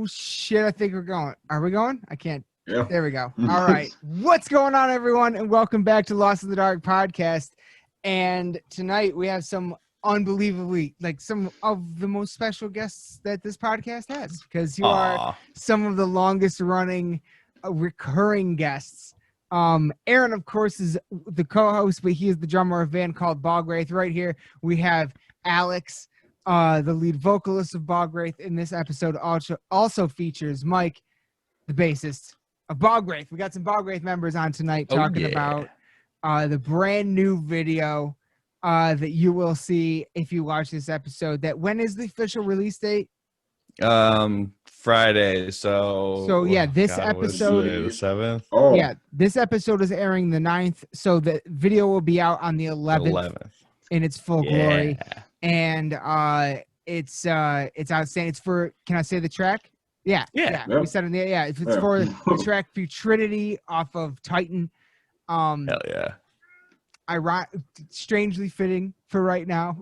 Oh, shit. I think we're going. Are we going? I can't. Yeah. There we go. All right. What's going on, everyone? And welcome back to Lost in the Dark podcast. And tonight we have some unbelievably, like, some of the most special guests that this podcast has, because you are some of the longest running recurring guests. Aaron, of course, is the co-host, but he is the drummer of a band called Bog Wraith. Right here we have Alex, the lead vocalist of Bog Wraith. In this episode also features Mike, the bassist of Bog Wraith. We got some Bog Wraith members on tonight talking about the brand new video that you will see if you watch this episode. That when is the official release date? Friday. So yeah, this episode the 7th. Oh yeah, this episode is airing the 9th, so the video will be out on the 11th in its full glory. And it's outstanding. It's for, can I say the track? Yeah. We said in the it's for the track Putridity off of Titan. Hell yeah. Strangely fitting for right now.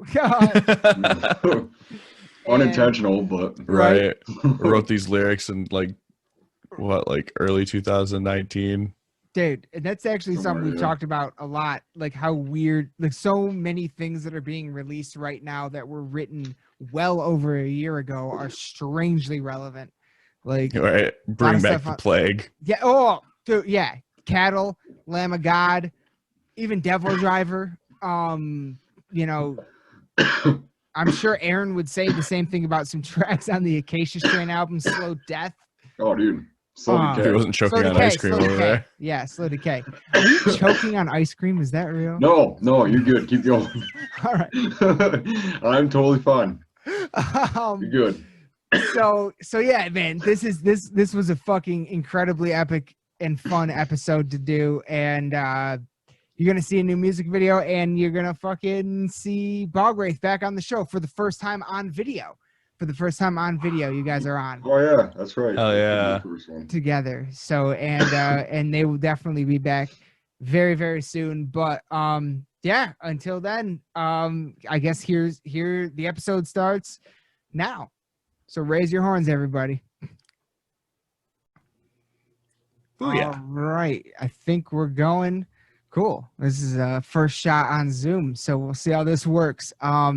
Unintentional, but right. Wrote these lyrics in like early 2019. Dude, and that's actually something we've talked about a lot, like how weird, like so many things that are being released right now that were written well over a year ago are strangely relevant. Like, right, bring back the plague. Yeah. Oh, dude. Yeah. Cattle, Lamb of God, even Devil Driver. You know, I'm sure Aaron would say the same thing about some tracks on the Acacia Strain album, Slow Death. Oh, dude. Slow Decay. He wasn't choking on ice cream over there. Yeah, Slow Decay. Are you choking on ice cream? Is that real? No, you're good. Keep going. All right. I'm totally fine. You're good. So yeah, man, this was a fucking incredibly epic and fun episode to do, and you're gonna see a new music video, and you're gonna fucking see Bog Wraith back on the show for the first time on video. For the first time on video, you guys are on. Oh yeah, that's right. Oh yeah, together. So and they will definitely be back very, very soon. But yeah, until then, I guess here the episode starts now. So raise your horns, everybody. Oh yeah. All right, I think we're going. Cool. This is a first shot on Zoom, so we'll see how this works. But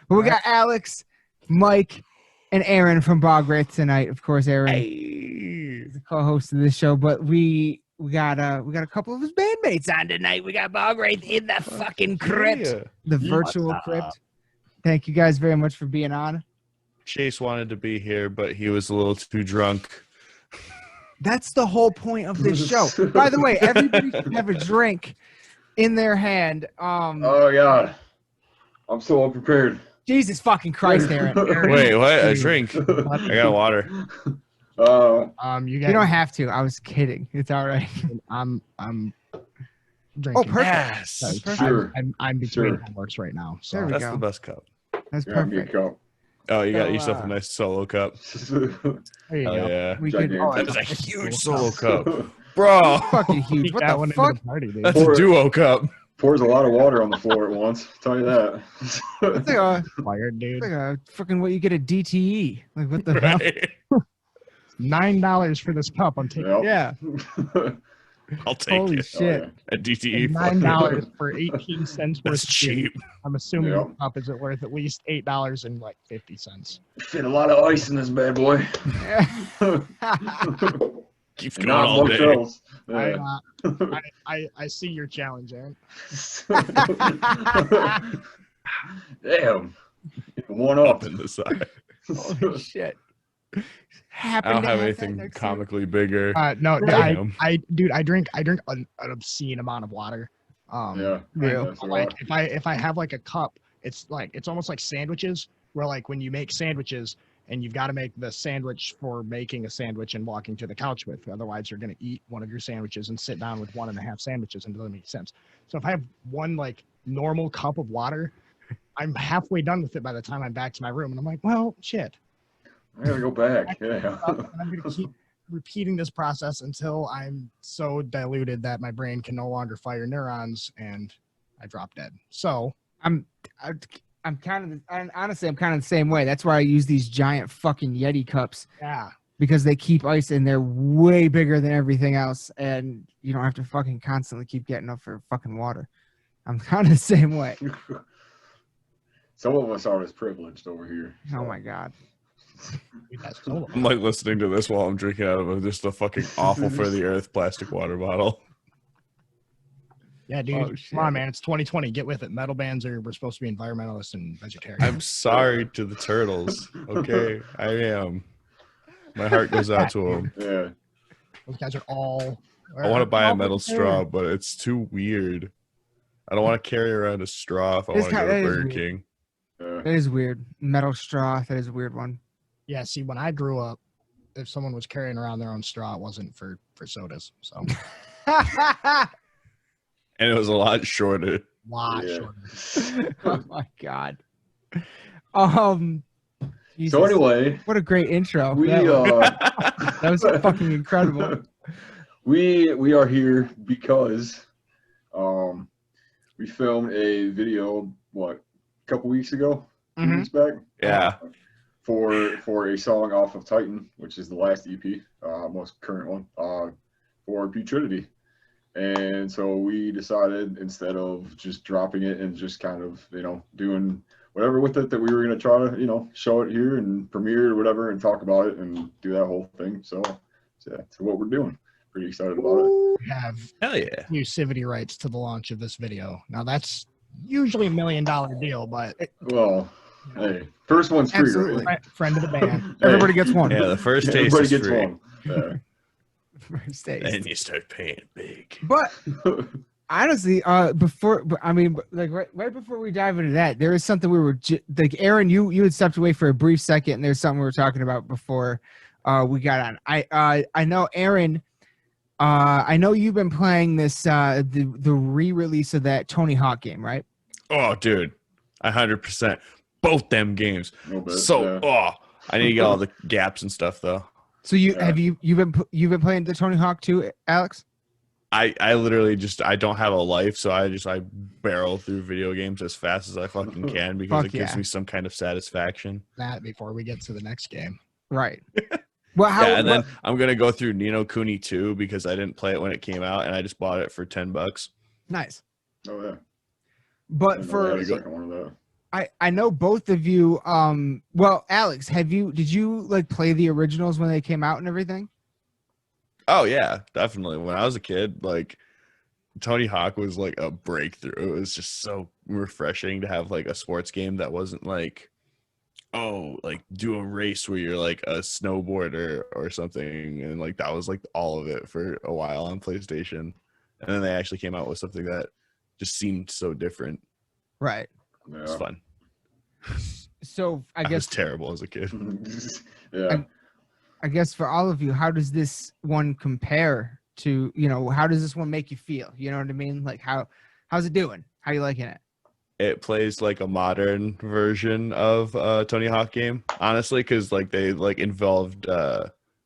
we got Alex, Mike, and Aaron from Bog Wraith tonight. Of course, Aaron is the co-host of this show, but we got a couple of his bandmates on tonight. We got Bog Wraith in the fucking crypt, the virtual crypt. Thank you guys very much for being on. Chase wanted to be here, but he was a little too drunk. That's the whole point of this show. By the way, everybody should have a drink in their hand. Oh God, I'm so unprepared. Jesus fucking Christ, Aaron. Wait, what? A drink? I got water. You don't have to. I was kidding. It's all right. I'm drinking. Oh, perfect. Yes. That's perfect. Sure. I'm between homeworks right now. So There we That's go. the best cup. That's Yeah, me a perfect. cup. Oh, you got So, yourself a nice solo cup. there you Oh go. yeah. We could. Gigantic. Oh, That is a That's huge cool. solo cup. Bro, fucking huge. Take What that the one fuck? into the party, dude. that's a duo cup. Pours a lot of water on the floor at once. Tell you that. It's like a, Fired, dude. it's like a fucking what you get a DTE. Like what the hell? Right? $9 for this cup. I'm taking Yep. Yeah. I'll take Holy it. shit. Oh, yeah. A DTE. $9 for 18 cents worth That's of beer. cheap. I'm assuming Yep. the cup is worth at least $8.50. Fit a lot of ice in this bad boy. Keeps going Not all much day. else. Yeah. I see your challenge, Aaron. Damn. One Up up. in the side. Holy shit. I Happened don't to have that anything next to comically bigger. No, Damn. I drink an obscene amount of water. Yeah. Real. That's a Like lot. if I have like a cup, it's almost like sandwiches, where like when you make sandwiches and you've got to make the sandwich for making a sandwich and walking to the couch with, otherwise you're gonna eat one of your sandwiches and sit down with 1.5 sandwiches, and it doesn't make sense. So if I have one like normal cup of water, I'm halfway done with it by the time I'm back to my room, and I'm like, well, shit. I gotta go back. Yeah. I'm gonna keep repeating this process until I'm so diluted that my brain can no longer fire neurons and I drop dead. So I'm kind of honestly I'm kind of the same way. That's why I use these giant fucking Yeti cups. yeah, because they keep ice and they're way bigger than everything else, and you don't have to fucking constantly keep getting up for fucking water. I'm kind of the same way. Some of us aren't as privileged over here. Oh my god. Dude, that's so I'm like listening to this while I'm drinking out of just a fucking awful for the earth plastic water bottle. Yeah, dude. Oh, shit. Come on, man. It's 2020. Get with it. Metal bands we're supposed to be environmentalists and vegetarians. I'm sorry to the turtles. Okay, I am. My heart goes out to them. Yeah. Those guys are all. I want to buy a all metal vegetarian. straw, but it's too weird. I don't want to carry around a straw if I It's want to go kinda- to that is Burger weird. King. That is weird. Metal straw. That is a weird one. Yeah, see, when I grew up, if someone was carrying around their own straw, it wasn't for sodas. So, And it was a lot shorter. lot Yeah. shorter. Oh my god. Jesus. So anyway, What a great intro. we that was fucking incredible. we are here because we filmed a video a couple weeks ago, 2 Mhm. weeks back. Yeah. For a song off of Titan, which is the last EP, most current one, for Putridity. And so we decided, instead of just dropping it and just kind of, doing whatever with it, that we were going to try to, show it here and premiere it or whatever and talk about it and do that whole thing. So that's what we're doing. Pretty excited about it. We have Hell yeah. exclusivity rights to the launch of this video. Now, that's usually $1 million deal, but Well, hey, first one's free, Absolutely. right? friend of the band. Hey, Everybody gets one. Yeah, the first taste everybody is gets free. one. Yeah. First taste. Then you start paying big. But honestly, right before we dive into that, there is something we were like, Aaron, you had stepped away for a brief second, and there's something we were talking about before we got on. I know, Aaron. I know you've been playing this the re-release of that Tony Hawk game, right? Oh, dude, 100%. Both them games. A little bit, So, yeah. I need to get all the gaps and stuff though. So you've Yeah. been playing the Tony Hawk too, Alex? I literally I don't have a life, so I barrel through video games as fast as I fucking can because Fuck it gives yeah. me some kind of satisfaction. That before we get to the next game. Right. Well, how? Yeah, and then I'm gonna go through Nino Kuni 2 because I didn't play it when it came out, and I just bought it for $10. Nice. Oh yeah. But I for had a second one of that. I know both of you. Well, Alex, did you like play the originals when they came out and everything? Oh yeah, definitely. When I was a kid, like Tony Hawk was like a breakthrough. It was just so refreshing to have like a sports game that wasn't like, like do a race where you're like a snowboarder or something, and like that was like all of it for a while on PlayStation. And then they actually came out with something that just seemed so different. Right. It was Yeah. fun. So I I was guess terrible as a kid. Yeah. I guess for all of you, how does this one compare to, how does this one make you feel? You know what I mean? Like how's it doing? How you liking it? It plays like a modern version of Tony Hawk game, honestly, because like they like involved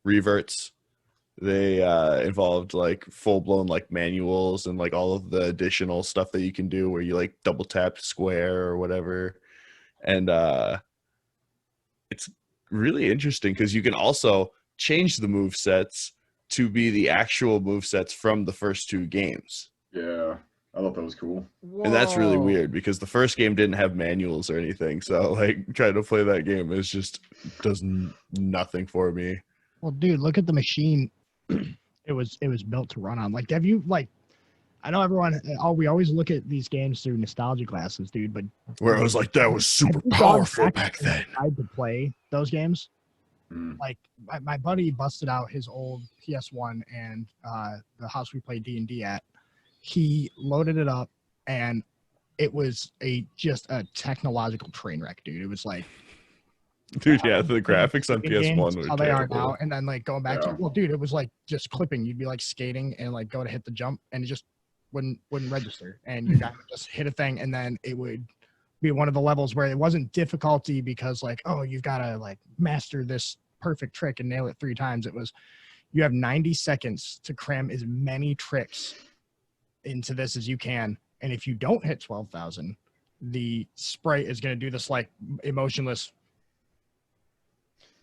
reverts. They involved like full blown like manuals and like all of the additional stuff that you can do where you like double tap square or whatever. And it's really interesting because you can also change the move sets to be the actual move sets from the first two games. Yeah. I thought that was cool. And that's really Whoa. weird because the first game didn't have manuals or anything. So like trying to play that game is just does nothing for me. Well, dude, look at the machine. It was built to run on. Like, have you like? I know everyone. We always look at these games through nostalgia glasses, dude. But Where I was like, that was super have you gone powerful back back then. and tried to play those games? Mm. Like, my buddy busted out his old PS1 and the house we played D&D at. He loaded it up, and it was just a technological train wreck, dude. It was like, Dude, yeah, the graphics on games, PS1 were how they are terrible. now, and then like going back to Yeah. well, dude, it was like just clipping. You'd be like skating and like go to hit the jump, and it just wouldn't register, and your guy would just hit a thing, and then it would be one of the levels where it wasn't difficulty because like, oh, you've got to like master this perfect trick and nail it 3 times. It was you have 90 seconds to cram as many tricks into this as you can, and if you don't hit 12,000, the sprite is going to do this like emotionless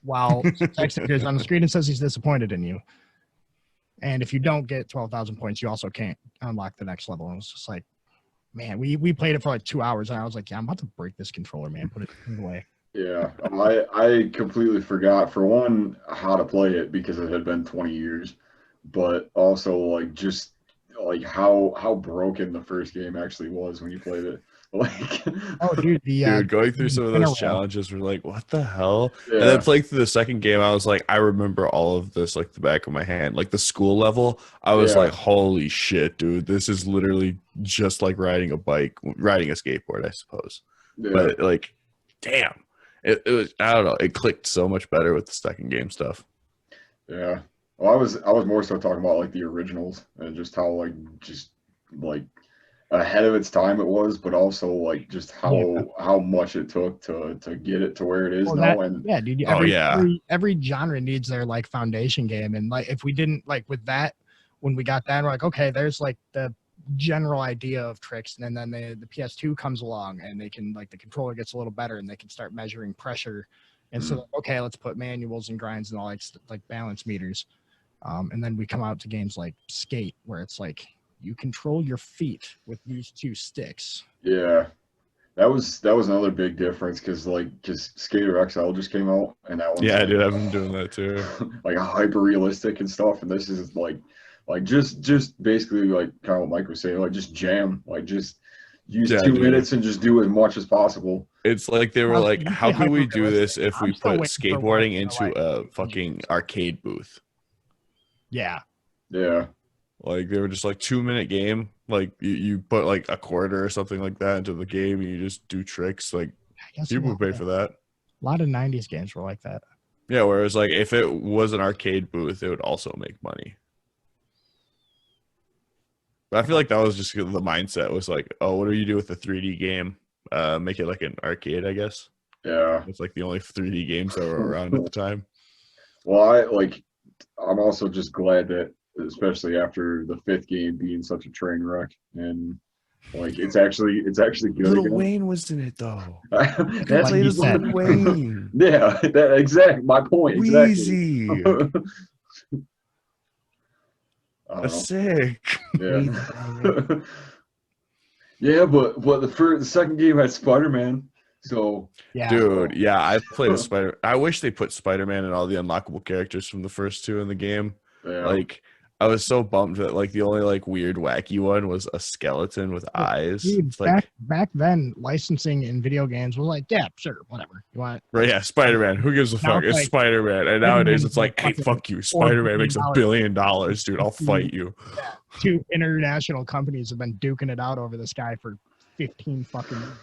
while text appears on the screen and says he's disappointed in you. And if you don't get 12,000 points, you also can't unlock the next level. And it's just like, man, we played it for like 2 hours, and I was like, yeah, I'm about to break this controller, man. Put it away. Yeah, I completely forgot, for one, how to play it because it had been 20 years, but also like just like how broken the first game actually was when you played it. Like, Oh, dude, Dude, going through some of general. those challenges were like, what the hell? yeah, And then playing through the second game, I was like, I remember all of this like the back of my hand. Like the school level, I was Yeah. like, holy shit, dude, this is literally just like riding a skateboard, I suppose. yeah, But like, damn, it was, I don't know, it clicked so much better with the second game stuff. yeah. Well, I was more so talking about like the originals and just how like ahead of its time it was, but also like just how much it took to get it to where it is Well, now. that- And yeah, dude. Oh, yeah. Every genre needs their like foundation game, and like if we didn't like with that, when we got that, we're like, okay, there's like the general idea of tricks, and then the PS2 comes along, and they can like the controller gets a little better, and they can start measuring pressure, and so okay, let's put manuals and grinds and all like balance meters, and then we come out to games like Skate, where it's like you control your feet with these two sticks. yeah, that was another big difference because Skater XL just came out, and that one's Yeah, like, dude, I've been doing that too. like hyper realistic and stuff, and this is like just basically like kind of what Mike was saying, like just jam, like just use Yeah, 2 dude. minutes and just do as much as possible. It's like they were Well, like, you how say can we do this hyper-realistic. if we I'm still put waiting for skateboarding one into to, a like, fucking arcade booth? Yeah, Yeah, Like they were just like 2-minute game. Like you put like a quarter or something like that into the game and you just do tricks. Like I guess people a would lot, pay for that. a lot of '90s games were like that. Yeah, whereas like if it was an arcade booth, it would also make money. But I feel like that was just the mindset was like, oh, what do you do with a 3D game? Make it like an arcade, I guess. yeah. It's like the only 3D games that were around at the time. Well, I'm also just glad that, especially after the 5th game being such a train wreck, and like it's actually good Little again. Wayne was in it though. That's Like you said. Little Wayne. yeah, that exact my point. Exactly. Wheezy. I don't That's know. sick. Yeah. Yeah, but the second game had Spider-Man, so Yeah, Dude, yeah, I played a Spider. I wish they put Spider-Man and all the unlockable characters from the first 2 in the game. yeah. Like, I was so bummed that like the only like weird wacky one was a skeleton with eyes. Dude, It's like, back then, licensing in video games was like, yeah, sure, whatever. You want right? Yeah, Spider-Man. Who gives a Now fuck? it's It's like, Spider-Man. And Spider-Man nowadays is it's like, hey, fucking fuck you. $4 Spider-Man makes $1 billion. billion, dude. I'll fight you. two international companies have been duking it out over this guy for 15 fucking years.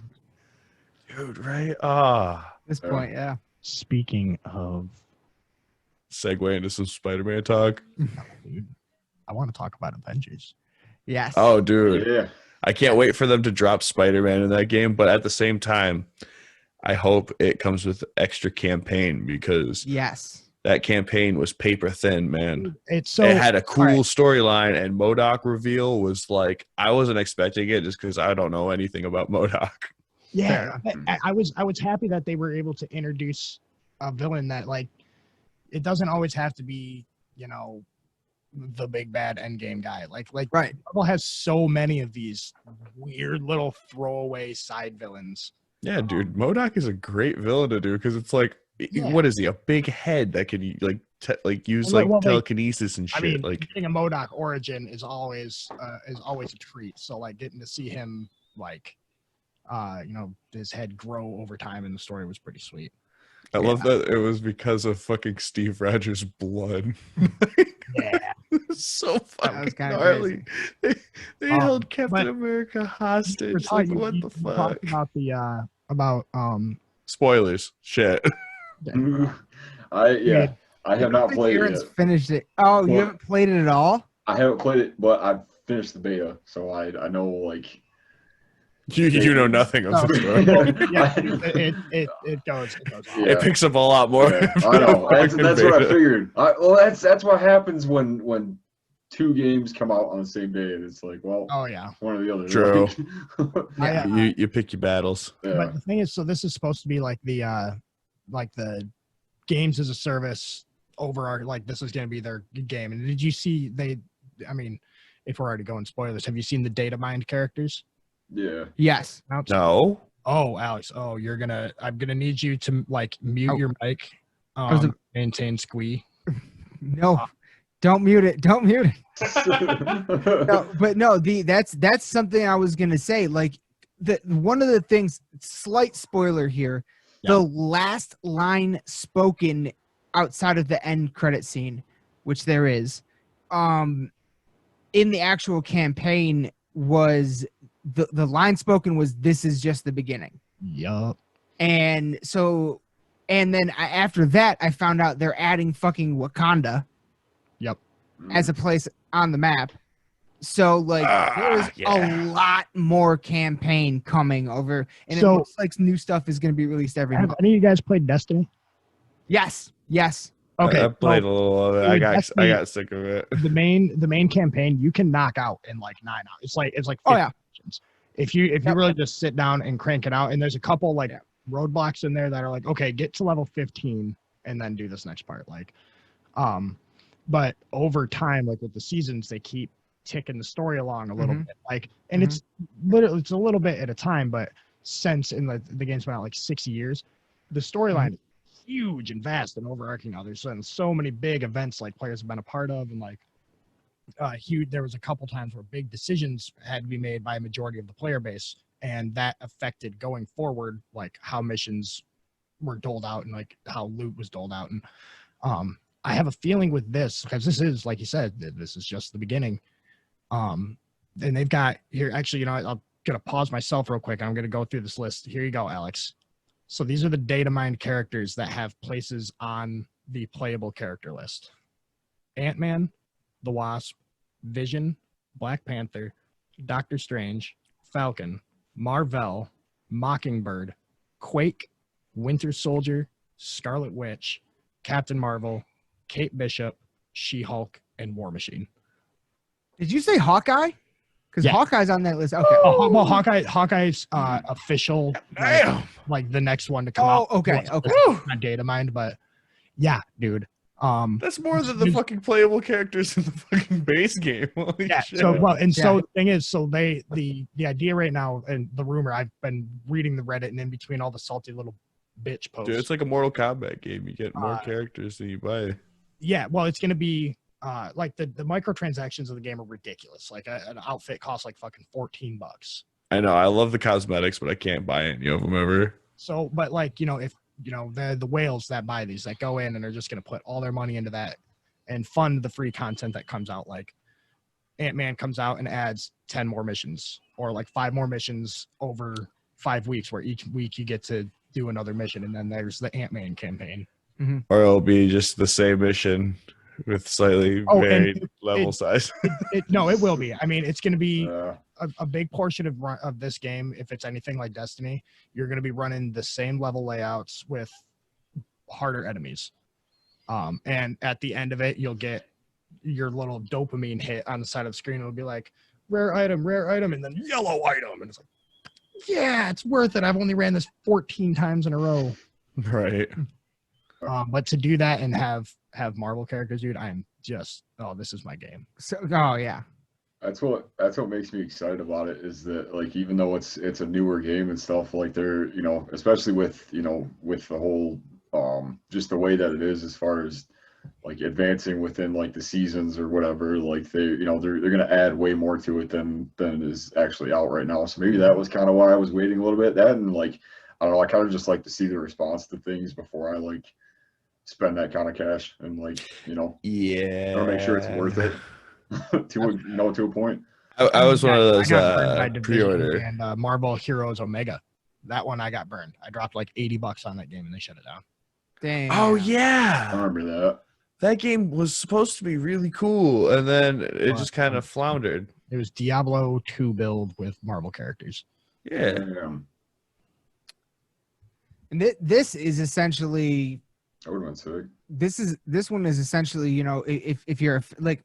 Dude, right? Ah, At this point, yeah. Speaking of, segue into some Spider-Man talk. dude, I want to talk about Avengers. Yes. Oh, dude. Yeah. I can't wait for them to drop Spider-Man in that game, but at the same time, I hope it comes with extra campaign because Yes. that campaign was paper thin, man. It's so It had a cool right. storyline, and MODOK reveal was like, I wasn't expecting it just because I don't know anything about MODOK. yeah. I was happy that they were able to introduce a villain that like it doesn't always have to be, you know, the big bad endgame guy. Like Right. Marvel has so many of these weird little throwaway side villains. Yeah, dude, MODOK is a great villain to do because it's like, Yeah. what is he? A big head that could like use Well, like well, telekinesis and I shit. mean, Like, getting a MODOK origin is always a treat. So like getting to see him like, you know, his head grow over time in the story was pretty sweet. I love that it was because of fucking Steve Rogers' blood. Yeah, It's so That fucking was kind of gnarly. crazy. They held but- Captain America hostage. Like, what the You fuck? talked about the Spoilers. Shit. I have not played it Aaron's yet. finished it. Oh, you Well- haven't played it at all? I haven't played it, but I've finished the beta, so I know like You know nothing of the story. yeah, it goes on. Yeah. It picks up a lot more. Yeah, I know. That's what I figured. That's what happens when 2 games come out on the same day, and it's like, well, Oh yeah. one or the other. True. I, You pick your battles. Yeah. But the thing is, so this is supposed to be like the games as a service over like this is going to be their game. And did you see I mean, if we're already going spoilers, have you seen the data mined characters? Yeah. Yes. No. Oh, Alex. Oh, I'm gonna need you to like mute your mic. Maintain squee. No, don't mute it. Don't mute it. No, but no, that's something I was gonna say. Like one of the things, slight spoiler here, the last line spoken outside of the end credit scene, which there is, in the actual campaign was the line spoken was, "This is just the beginning." Yup. And so, and then after that, I found out they're adding fucking Wakanda. Yep. As a place on the map. So like there's a lot more campaign coming over, and it looks like new stuff is going to be released every month. Have any of you guys played Destiny? Yes. Okay. I played a little of it. I got sick of it. The main campaign you can knock out in like 9 hours. It's like 50 missions. If you really just sit down and crank it out, and there's a couple like roadblocks in there that are like, okay, get to level 15 and then do this next part. Like, but over time, like with the seasons, they keep ticking the story along a little bit. Like, and it's a little bit at a time, but since in the game's been out like 6 years, the storyline is huge and vast and overarching now. There's been so many big events like players have been a part of, and like huge. There was a couple times where big decisions had to be made by a majority of the player base, and that affected going forward, like how missions were doled out and like how loot was doled out. And I have a feeling with this, because this is, like you said, this is just the beginning. And they've got here, actually, I'm going to pause myself real quick. I'm going to go through this list. Here you go, Alex. So these are the data mined characters that have places on the playable character list. Ant-Man, the Wasp, Vision, Black Panther, Doctor Strange, Falcon, Marvel, Mockingbird, Quake, Winter Soldier, Scarlet Witch, Captain Marvel, Kate Bishop, She-Hulk, and War Machine. Did you say Hawkeye? Because Hawkeye's on that list. Okay. Oh, well, Hawkeye's official, like the next one to come out. Okay. Not data mined, but yeah, dude. That's more than the fucking playable characters in the fucking base game. Holy shit. So the thing is, so the idea right now, and the rumor, I've been reading the Reddit and in between all the salty little bitch posts. Dude, it's like a Mortal Kombat game. You get more characters than you buy. Yeah, well, it's gonna be like the microtransactions of the game are ridiculous. Like an outfit costs like fucking $14. I know. I love the cosmetics, but I can't buy any of them ever. So, but like, if the whales that buy these, that go in and are just going to put all their money into that and fund the free content that comes out. Like Ant-Man comes out and adds 10 more missions, or like 5 more missions over 5 weeks, where each week you get to do another mission. And then there's the Ant-Man campaign. Or it'll be just the same mission with slightly varied level size. No, it will be. I mean, it's going to be a big portion of this game. If it's anything like Destiny, you're going to be running the same level layouts with harder enemies. And at the end of it, you'll get your little dopamine hit on the side of the screen. It'll be like rare item, and then yellow item. And it's like, yeah, it's worth it. I've only ran this 14 times in a row. Right. But to do that and have Marvel characters, dude, I'm just, this is my game. So, yeah. That's what makes me excited about it, is that, like, even though it's a newer game and stuff, like, they're, especially with with the whole just the way that it is as far as like advancing within like the seasons or whatever, like they're going to add way more to it than is actually out right now. So maybe that was kind of why I was waiting a little bit. That, and like, I don't know, I kind of just like to see the response to things before I like spend that kind of cash, and like, yeah, I want to make sure it's worth it to a point. I was one of those pre-order and Marvel Heroes Omega. That one I got burned. I dropped like $80 on that game and they shut it down. Dang. Oh yeah, I remember that. That game was supposed to be really cool, and then it just kind of floundered. It was Diablo 2 build with Marvel characters. Yeah. And this is essentially. I would have been sick. This one is essentially, if you're like,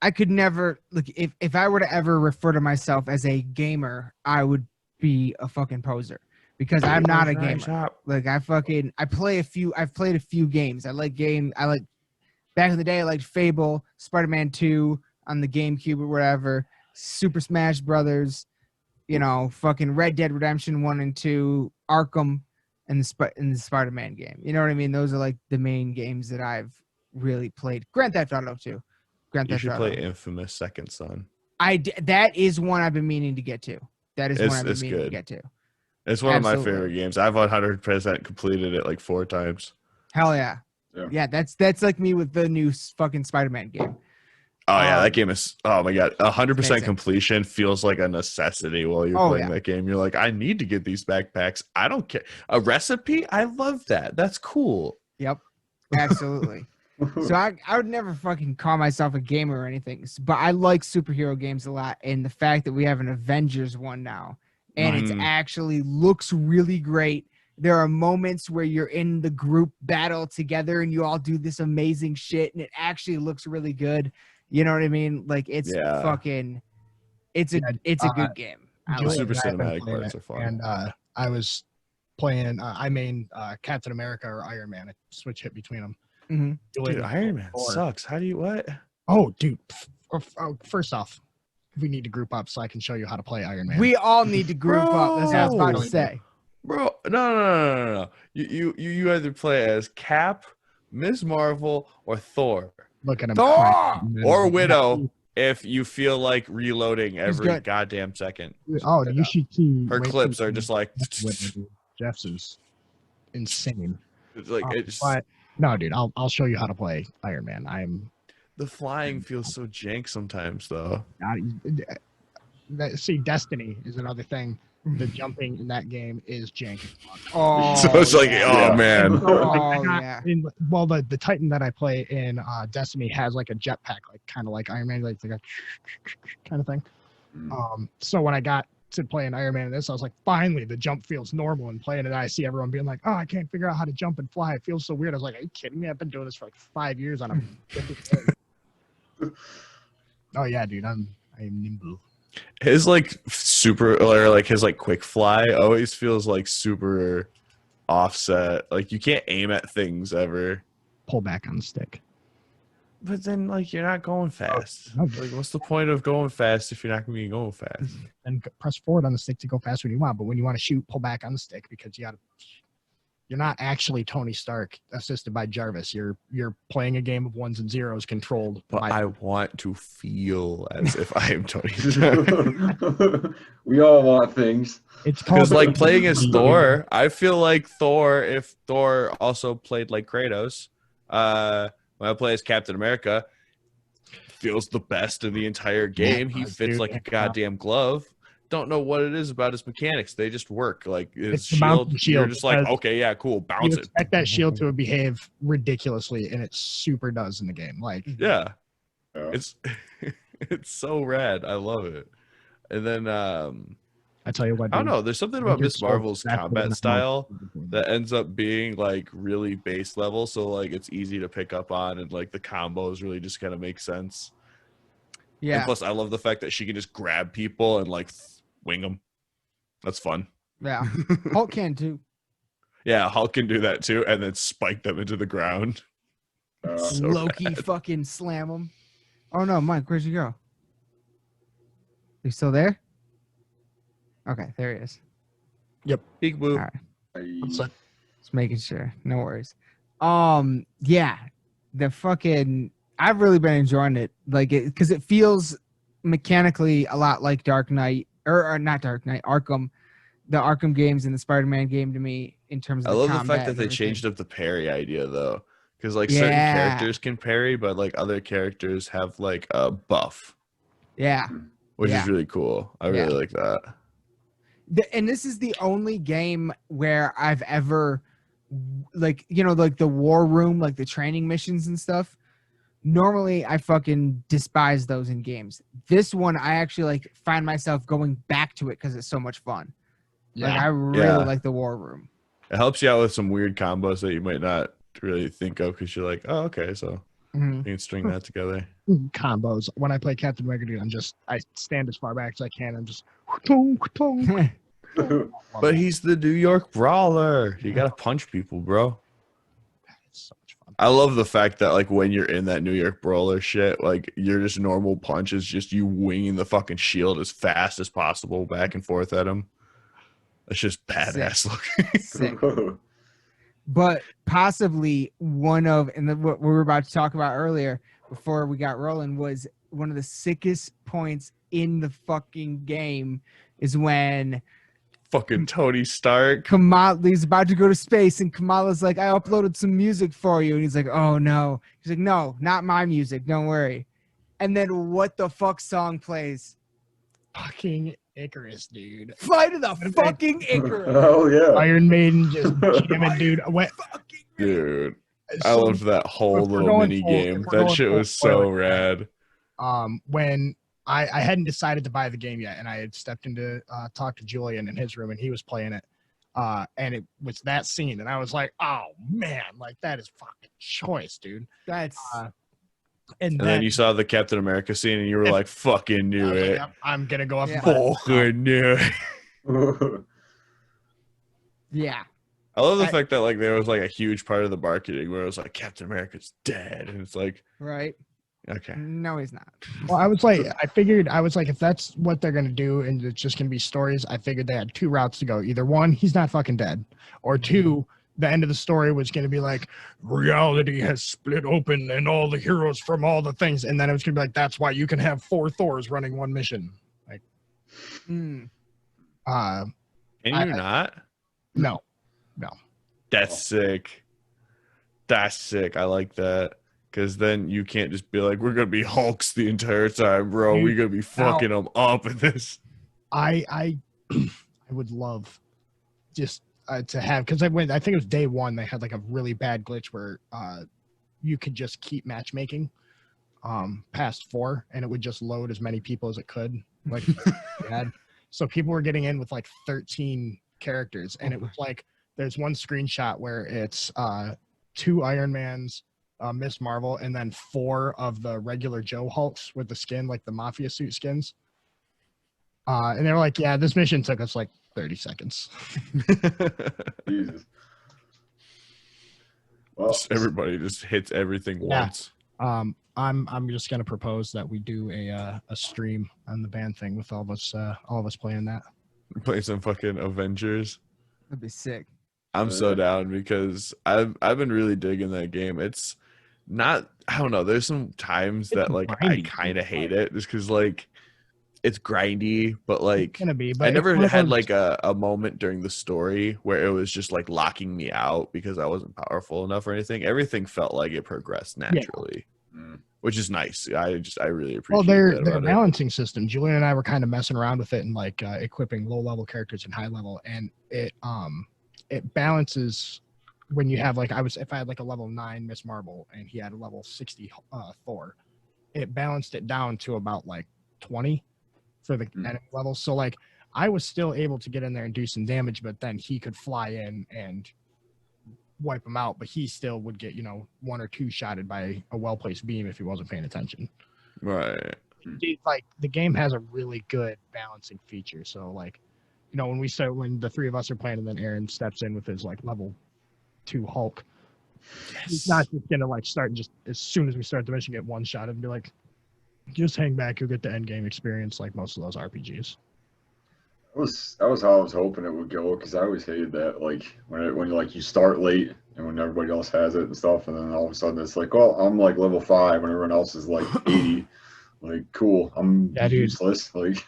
I could never look, if I were to ever refer to myself as a gamer, I would be a fucking poser. because I'm not a Right, gamer. shop. Like I've played a few games. I like back in the day I liked Fable, Spider-Man 2 on the GameCube or whatever, Super Smash Brothers, you know, fucking Red Dead Redemption 1 and 2, Arkham, and the Spider-Man game. You know what I mean? Those are like the main games that I've really played. Grand Theft Auto 2. You should play Infamous Second Son. That is one I've been meaning to get to. That is one I've been meaning to get to. It's one of my Absolutely. favorite games. I've 100% completed it like 4 times. Hell yeah. Yeah. Yeah, that's like me with the new fucking Spider-Man game. Oh yeah, that game is. Oh my god, 100% amazing. completion feels like a necessity while you're playing that game. You're like, I need to get these backpacks. I don't care. A recipe? I love that. That's cool. Yep, absolutely. So I would never fucking call myself a gamer or anything, but I like superhero games a lot, and the fact that we have an Avengers one now, and it actually looks really great. There are moments where you're in the group battle together, and you all do this amazing shit, and it actually looks really good. You know what I mean? Like it's fucking, it's a good game. Super cinematic parts are fun. And I was playing. I main Captain America or Iron Man. I switch hit between them. Mm-hmm. Dude, Iron Man sucks. How do you what? Oh, dude. First off, we need to group up so I can show you how to play Iron Man. We all need to group up. That's what I was about to say. Bro, no. You either play as Cap, Ms. Marvel, or Thor. Look at him. Thor! Or Widow if you feel like reloading every goddamn second. Oh, you should see. Her clips are just like. Jeff's is insane. It's like it's. No, dude, I'll show you how to play Iron Man. The flying feels so jank sometimes, though. See, Destiny is another thing. The jumping in that game is jank. Oh, so it's like, oh man. Well, the Titan that I play in Destiny has like a jetpack, like kind of like Iron Man, like a kind of thing. So when I got to play an Iron Man in this, I was like, finally, the jump feels normal. And playing it, I see everyone being like, oh, I can't figure out how to jump and fly. It feels so weird. I was like, are you kidding me? I've been doing this for like 5 years on a. Oh yeah, dude, I am nimble. His like super or like his like quick fly always feels like super offset. Like you can't aim at things ever. Pull back on the stick. But then like you're not going fast. Like what's the point of going fast if you're not gonna be going fast? And press forward on the stick to go fast when you want, but when you want to shoot, pull back on the stick because you're not actually Tony Stark assisted by Jarvis. You're playing a game of ones and zeros controlled. But I want to feel as if I am Tony Stark. We all want things. It's because like playing as Thor, I feel like Thor. If Thor also played like Kratos, when I play as Captain America, feels the best in the entire game. He fits like a goddamn glove. Don't know what it is about his mechanics. They just work. Like his shield, you're just like, okay, yeah, cool, bounce you it. Expect that shield to behave ridiculously, and it super does in the game. Like, yeah. It's it's so rad. I love it. And then I tell you what, I don't know. There's something about Miss Marvel's combat style that ends up being like really base level, so like it's easy to pick up on, and like the combos really just kind of make sense. Yeah. And plus, I love the fact that she can just grab people and like wing them. That's fun. Yeah. Hulk can too. Yeah, Hulk can do that too, and then spike them into the ground. So Loki rad. Fucking slam them. Oh no, Mike, where'd you go? You still there? Okay, there he is. Yep. Big boo. All right. Just making sure. No worries. Yeah. The fucking I've really been enjoying it. Like it because it feels mechanically a lot like Dark Knight or not Dark Knight, Arkham. The Arkham games and the Spider-Man game to me in terms of I love the fact that they everything. changed up the parry idea though. Because like certain characters can parry, but like other characters have like a buff. Yeah. Which is really cool. I really like that. And this is the only game where I've ever, like, you know, like the war room, like the training missions and stuff. Normally, I fucking despise those in games. This one, I actually like find myself going back to it because it's so much fun. Yeah. Like I really like the war room. It helps you out with some weird combos that you might not really think of because you're like, oh, okay, so you can string that together. Combos. When I play Captain America, dude, I stand as far back as I can. I'm just But he's the New York Brawler. You gotta punch people, bro. It's so much fun. I love the fact that like when you're in that New York Brawler shit, like your just normal punch is just you winging the fucking shield as fast as possible back and forth at him. It's just badass looking. Sick. But possibly one of, and what we were about to talk about earlier before we got rolling, was one of the sickest points in the fucking game is when Fucking Tony Stark. Kamala's about to go to space, and Kamala's like, I uploaded some music for you. And he's like, oh no. He's like, no, not my music. Don't worry. And then what the fuck song plays? Fucking Icarus, dude. Fly to the fucking Icarus. Oh yeah. Iron Maiden just jamming, dude. Dude, I loved that whole if we're little going mini full- game. if we're That going shit full was so spoiler, rad. When I hadn't decided to buy the game yet, and I had stepped into talk to Julian in his room, and he was playing it, and it was that scene, and I was like, oh man, like that is fucking choice, dude. That's And And then you saw the Captain America scene, and you were like, "Fucking knew like, it! yep, I'm gonna go off. Yeah. Fucking knew it!" yeah. I love the fact that like there was like a huge part of the marketing where it was like Captain America's dead, and it's like, Right. okay, No, he's not. Well, I was like, if that's what they're gonna do, and it's just gonna be stories, I figured they had two routes to go. Either one, he's not fucking dead, or two, the end of the story was gonna be like, reality has split open, and all the heroes from all the things, and then it was gonna be like, that's why you can have 4 Thors running one mission. Like, Mm. can you not? no. That's sick. That's sick. I like that. Because then you can't just be like, we're going to be Hulks the entire time, bro. We're going to be fucking them up in this. I would love just to have, because I think it was day one, they had like a really bad glitch where you could just keep matchmaking past 4, and it would just load as many people as it could. Like, so people were getting in with like 13 characters, and it was like, there's one screenshot where it's 2 Iron Mans, Miss Marvel, and then 4 of the regular Joe Hulks with the skin, like the Mafia suit skins. And they were like, yeah, this mission took us like 30 seconds. Jesus. Well, Just everybody just hits everything once. I'm just gonna propose that we do a stream on the band thing with all of us playing that. Play some fucking Avengers. That'd be sick. I'm so down because I've been really digging that game. It's not, I don't know, there's some times that like I grindy, kind of hate it just because like it's grindy, but like It's gonna be, but I never it's one of had those- like a moment during the story where it was just like locking me out because I wasn't powerful enough or anything. Everything felt like it progressed naturally, which is nice. I really appreciate their that about it. balancing system. Julian and I were kind of messing around with it and like equipping low level characters and high level, and it balances when you have like if I had like a level 9 Miss Marvel and he had a level 60 Thor, it balanced it down to about like 20 for the enemy level. So like I was still able to get in there and do some damage, but then he could fly in and wipe him out, but he still would get 1 or 2 shotted by a well-placed beam if he wasn't paying attention. Right. Like the game has a really good balancing feature. So like, when the 3 of us are playing and then Aaron steps in with his like level 2 Hulk, he's not just gonna like start just as soon as we start the mission get one shot and be like, just hang back, you'll get the end game experience like most of those RPGs. that was how I was hoping it would go, because I always hated that, like when like you start late and when everybody else has it and stuff, and then all of a sudden it's like, well, I'm like level 5 when everyone else is like 80. Like, cool, I'm useless. Like,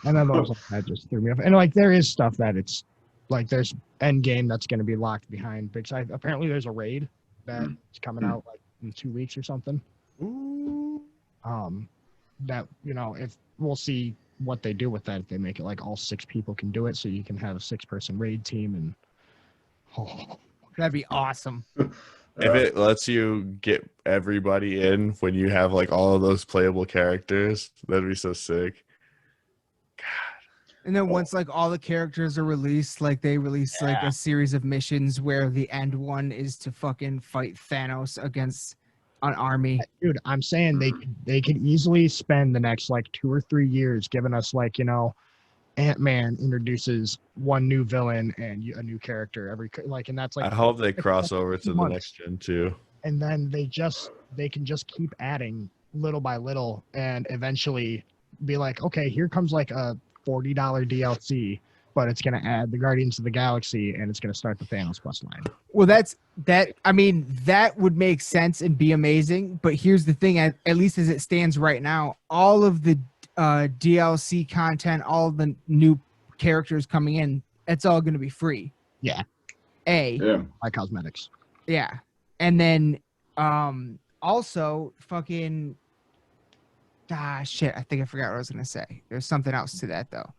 and then those that just threw me off. And like there is stuff that it's like there's end game that's going to be locked behind big side. Apparently there's a raid that's coming out like in 2 weeks or something. Ooh. That if we'll see what they do with that, if they make it like all 6 people can do it, so you can have a 6-person raid team, and That'd be awesome. If it lets you get everybody in when you have like all of those playable characters, that'd be so sick. And then once like all the characters are released, like they release like a series of missions where the end one is to fucking fight Thanos against an army. Dude, I'm saying they could easily spend the next like 2 or 3 years giving us like Ant-Man introduces one new villain and a new character and that's I like hope they cross over to the months. next gen too. And then they can just keep adding little by little and eventually be like, okay, here comes like a $40 DLC, but it's going to add the Guardians of the Galaxy and it's going to start the Thanos quest line. Well, I mean, that would make sense and be amazing. But here's the thing, at least as it stands right now, all of the DLC content, all the new characters coming in, it's all going to be free. Yeah. Yeah. Like cosmetics. Yeah. And then also fucking shit, I think I forgot what I was going to say. There's something else to that though.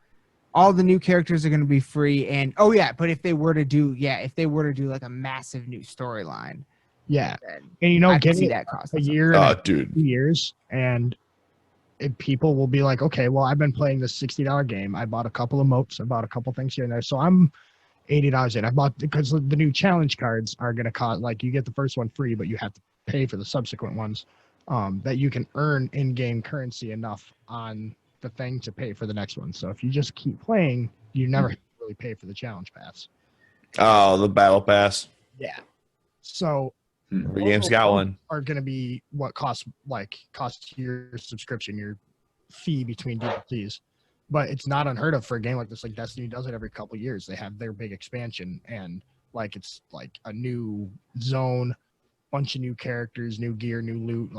All the new characters are going to be free, and but if they were to do like a massive new storyline, and getting that cost a year, 2 years, and people will be like, okay, well, I've been playing this $60 game. I bought a couple of motes, I bought a couple things here and there, so I'm $80 in. I bought because the new challenge cards are going to cost, like, you get the first one free, but you have to pay for the subsequent ones. That you can earn in-game currency enough on the thing to pay for the next one. So if you just keep playing, you never really pay for the challenge pass. Oh, the battle pass. Yeah. So every game's got one. Are going to be what costs your subscription, your fee between DLCs. But it's not unheard of for a game like this. Like Destiny does it every couple of years. They have their big expansion, and like it's like a new zone, bunch of new characters, new gear, new loot,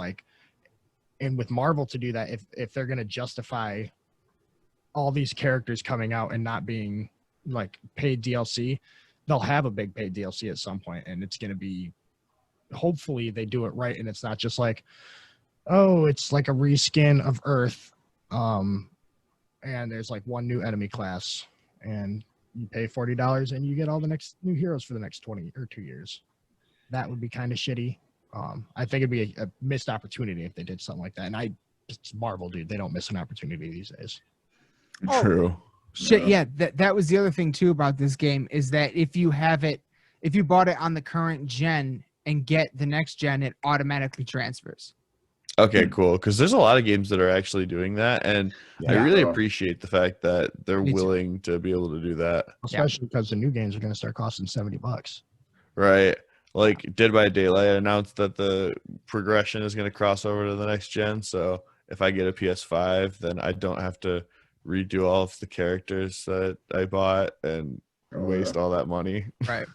and with Marvel to do that, if they're going to justify all these characters coming out and not being like paid DLC, they'll have a big paid DLC at some point, and it's going to be, hopefully they do it right, and it's not just like, oh, it's like a reskin of Earth, and there's like one new enemy class, and you pay $40 and you get all the next new heroes for the next 20 or 2 years. That would be kind of shitty. I think it'd be a missed opportunity if they did something like that. And it's Marvel, dude. They don't miss an opportunity these days. True. Shit, yeah. That was the other thing too about this game is that if you bought it on the current gen and get the next gen, it automatically transfers. Okay, cool. Because there's a lot of games that are actually doing that, and I really appreciate the fact that they're willing to be able to do that. Especially because the new games are going to start costing $70. Right. Like Dead by Daylight announced that the progression is going to cross over to the next gen. So if I get a PS5, then I don't have to redo all of the characters that I bought and waste all that money. Right.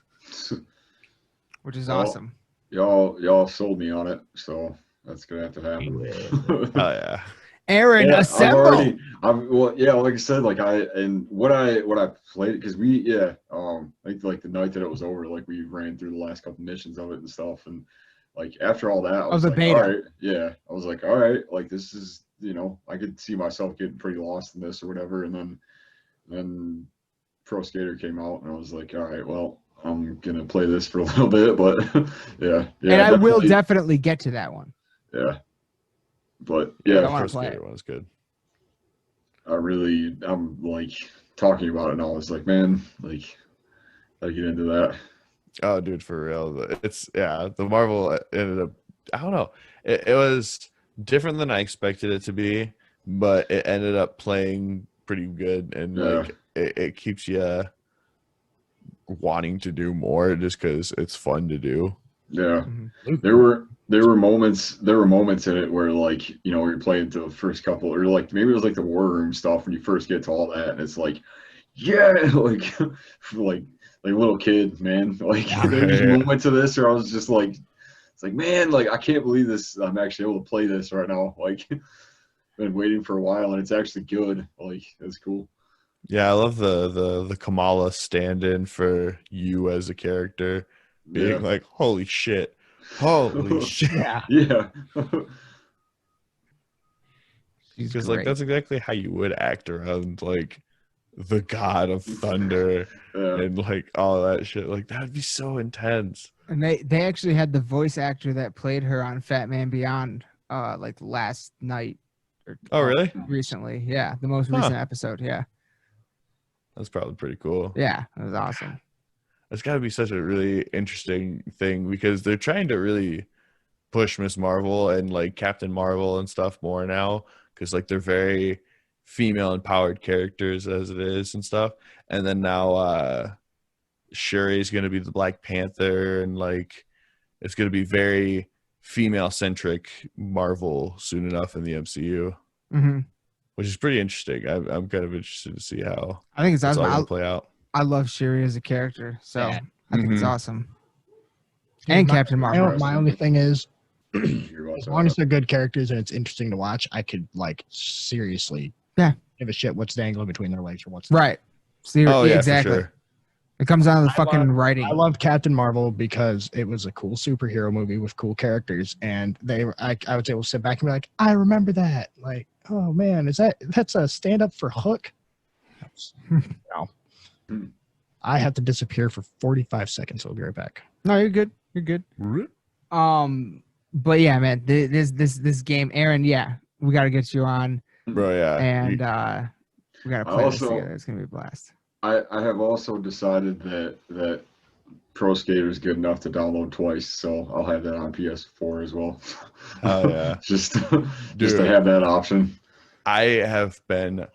Which is awesome. Y'all sold me on it, so that's gonna have to happen. Oh yeah. Aaron, assemble. Like I said, what I played, because I think like the night that it was over, like we ran through the last couple missions of it and stuff, and like after all that, I was like, beta. all right, I was like, all right, like this is, I could see myself getting pretty lost in this or whatever, and then Pro Skater came out, and I was like, all right, well, I'm gonna play this for a little bit, but yeah, and I will definitely get to that one. Yeah. But yeah, I want to play it. One was good. I'm like talking about it now. It's like, man, like I get into that. Oh, dude, for real. The Marvel ended up, I don't know. It was different than I expected it to be, but it ended up playing pretty good, and like it keeps you wanting to do more just because it's fun to do. Yeah. Mm-hmm. There were moments in it where, like, you're playing to the first couple, or like maybe it was like the war room stuff when you first get to all that, and it's like, like little kid, man. Like there's moments of this where I was just like, it's like, man, like I can't believe this. I'm actually able to play this right now. Like, been waiting for a while, and it's actually good. Like, it's cool. Yeah, I love the Kamala stand-in for you as a character being like, holy shit. Holy shit. Yeah. Because like that's exactly how you would act around like the god of thunder and like all that shit. Like that'd be so intense. And they actually had the voice actor that played her on Fat Man Beyond like last night. Oh really? Recently. Yeah. The most recent episode. Yeah. That's probably pretty cool. Yeah, it was awesome. It's got to be such a really interesting thing because they're trying to really push Miss Marvel and like Captain Marvel and stuff more now because like they're very female empowered characters as it is and stuff. And then now Shuri is going to be the Black Panther, and like it's going to be very female centric Marvel soon enough in the MCU, which is pretty interesting. I'm kind of interested to see how I think it's all awesome. going to play out. I love Shuri as a character, so Yeah. I think it's awesome. Yeah, And Captain Marvel. My only thing is, You're as long as they're good characters and it's interesting to watch, I could like seriously give a shit what's dangling between their legs or what's not. Right. See, Oh yeah, exactly. for sure. It comes down to the fucking writing. I love Captain Marvel because it was a cool superhero movie with cool characters, and I was able to sit back and be like, I remember that. Like, oh man, that's a stand up for Hook? No. I have to disappear for 45 seconds. I'll be right back. No, you're good. You're good. But yeah, man, this game, Aaron. Yeah, we got to get you on, Bro, yeah. and we got to play this Also- together. It's gonna be a blast. I have also decided that Pro Skater is good enough to download twice, so I'll have that on PS4 as well. Oh yeah. just Dude. to have that option. I have been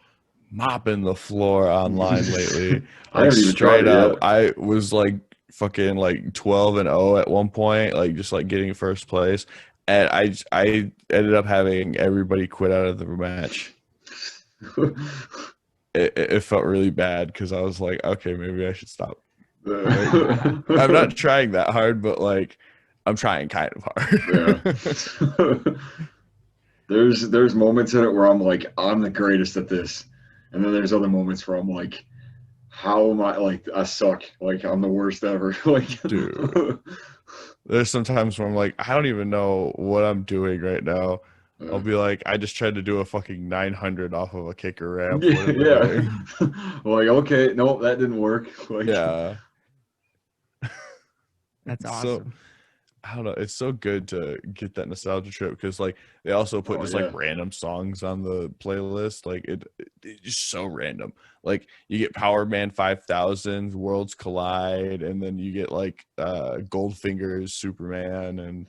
mopping the floor online lately. I haven't even straight tried it up. yet. I was like fucking like 12-0 at one point, like just like getting first place, and I ended up having everybody quit out of the match. It felt really bad because I was like, okay, maybe I should stop. I'm not trying that hard, but like I'm trying kind of hard. Yeah. There's moments in it where I'm like, I'm the greatest at this, and then there's other moments where I'm like, how am I, like, I suck, like I'm the worst ever. Like, Dude. There's some times where I'm like, I don't even know what I'm doing right now. I'll be like, I just tried to do a fucking 900 off of a kicker ramp. Yeah. Like, okay, nope, that didn't work. Like, Yeah. That's So- awesome. I don't know. It's so good to get that nostalgia trip because like they also put just like random songs on the playlist. Like it's just so random. Like you get Power Man 5000, Worlds Collide, and then you get like Goldfinger's Superman, and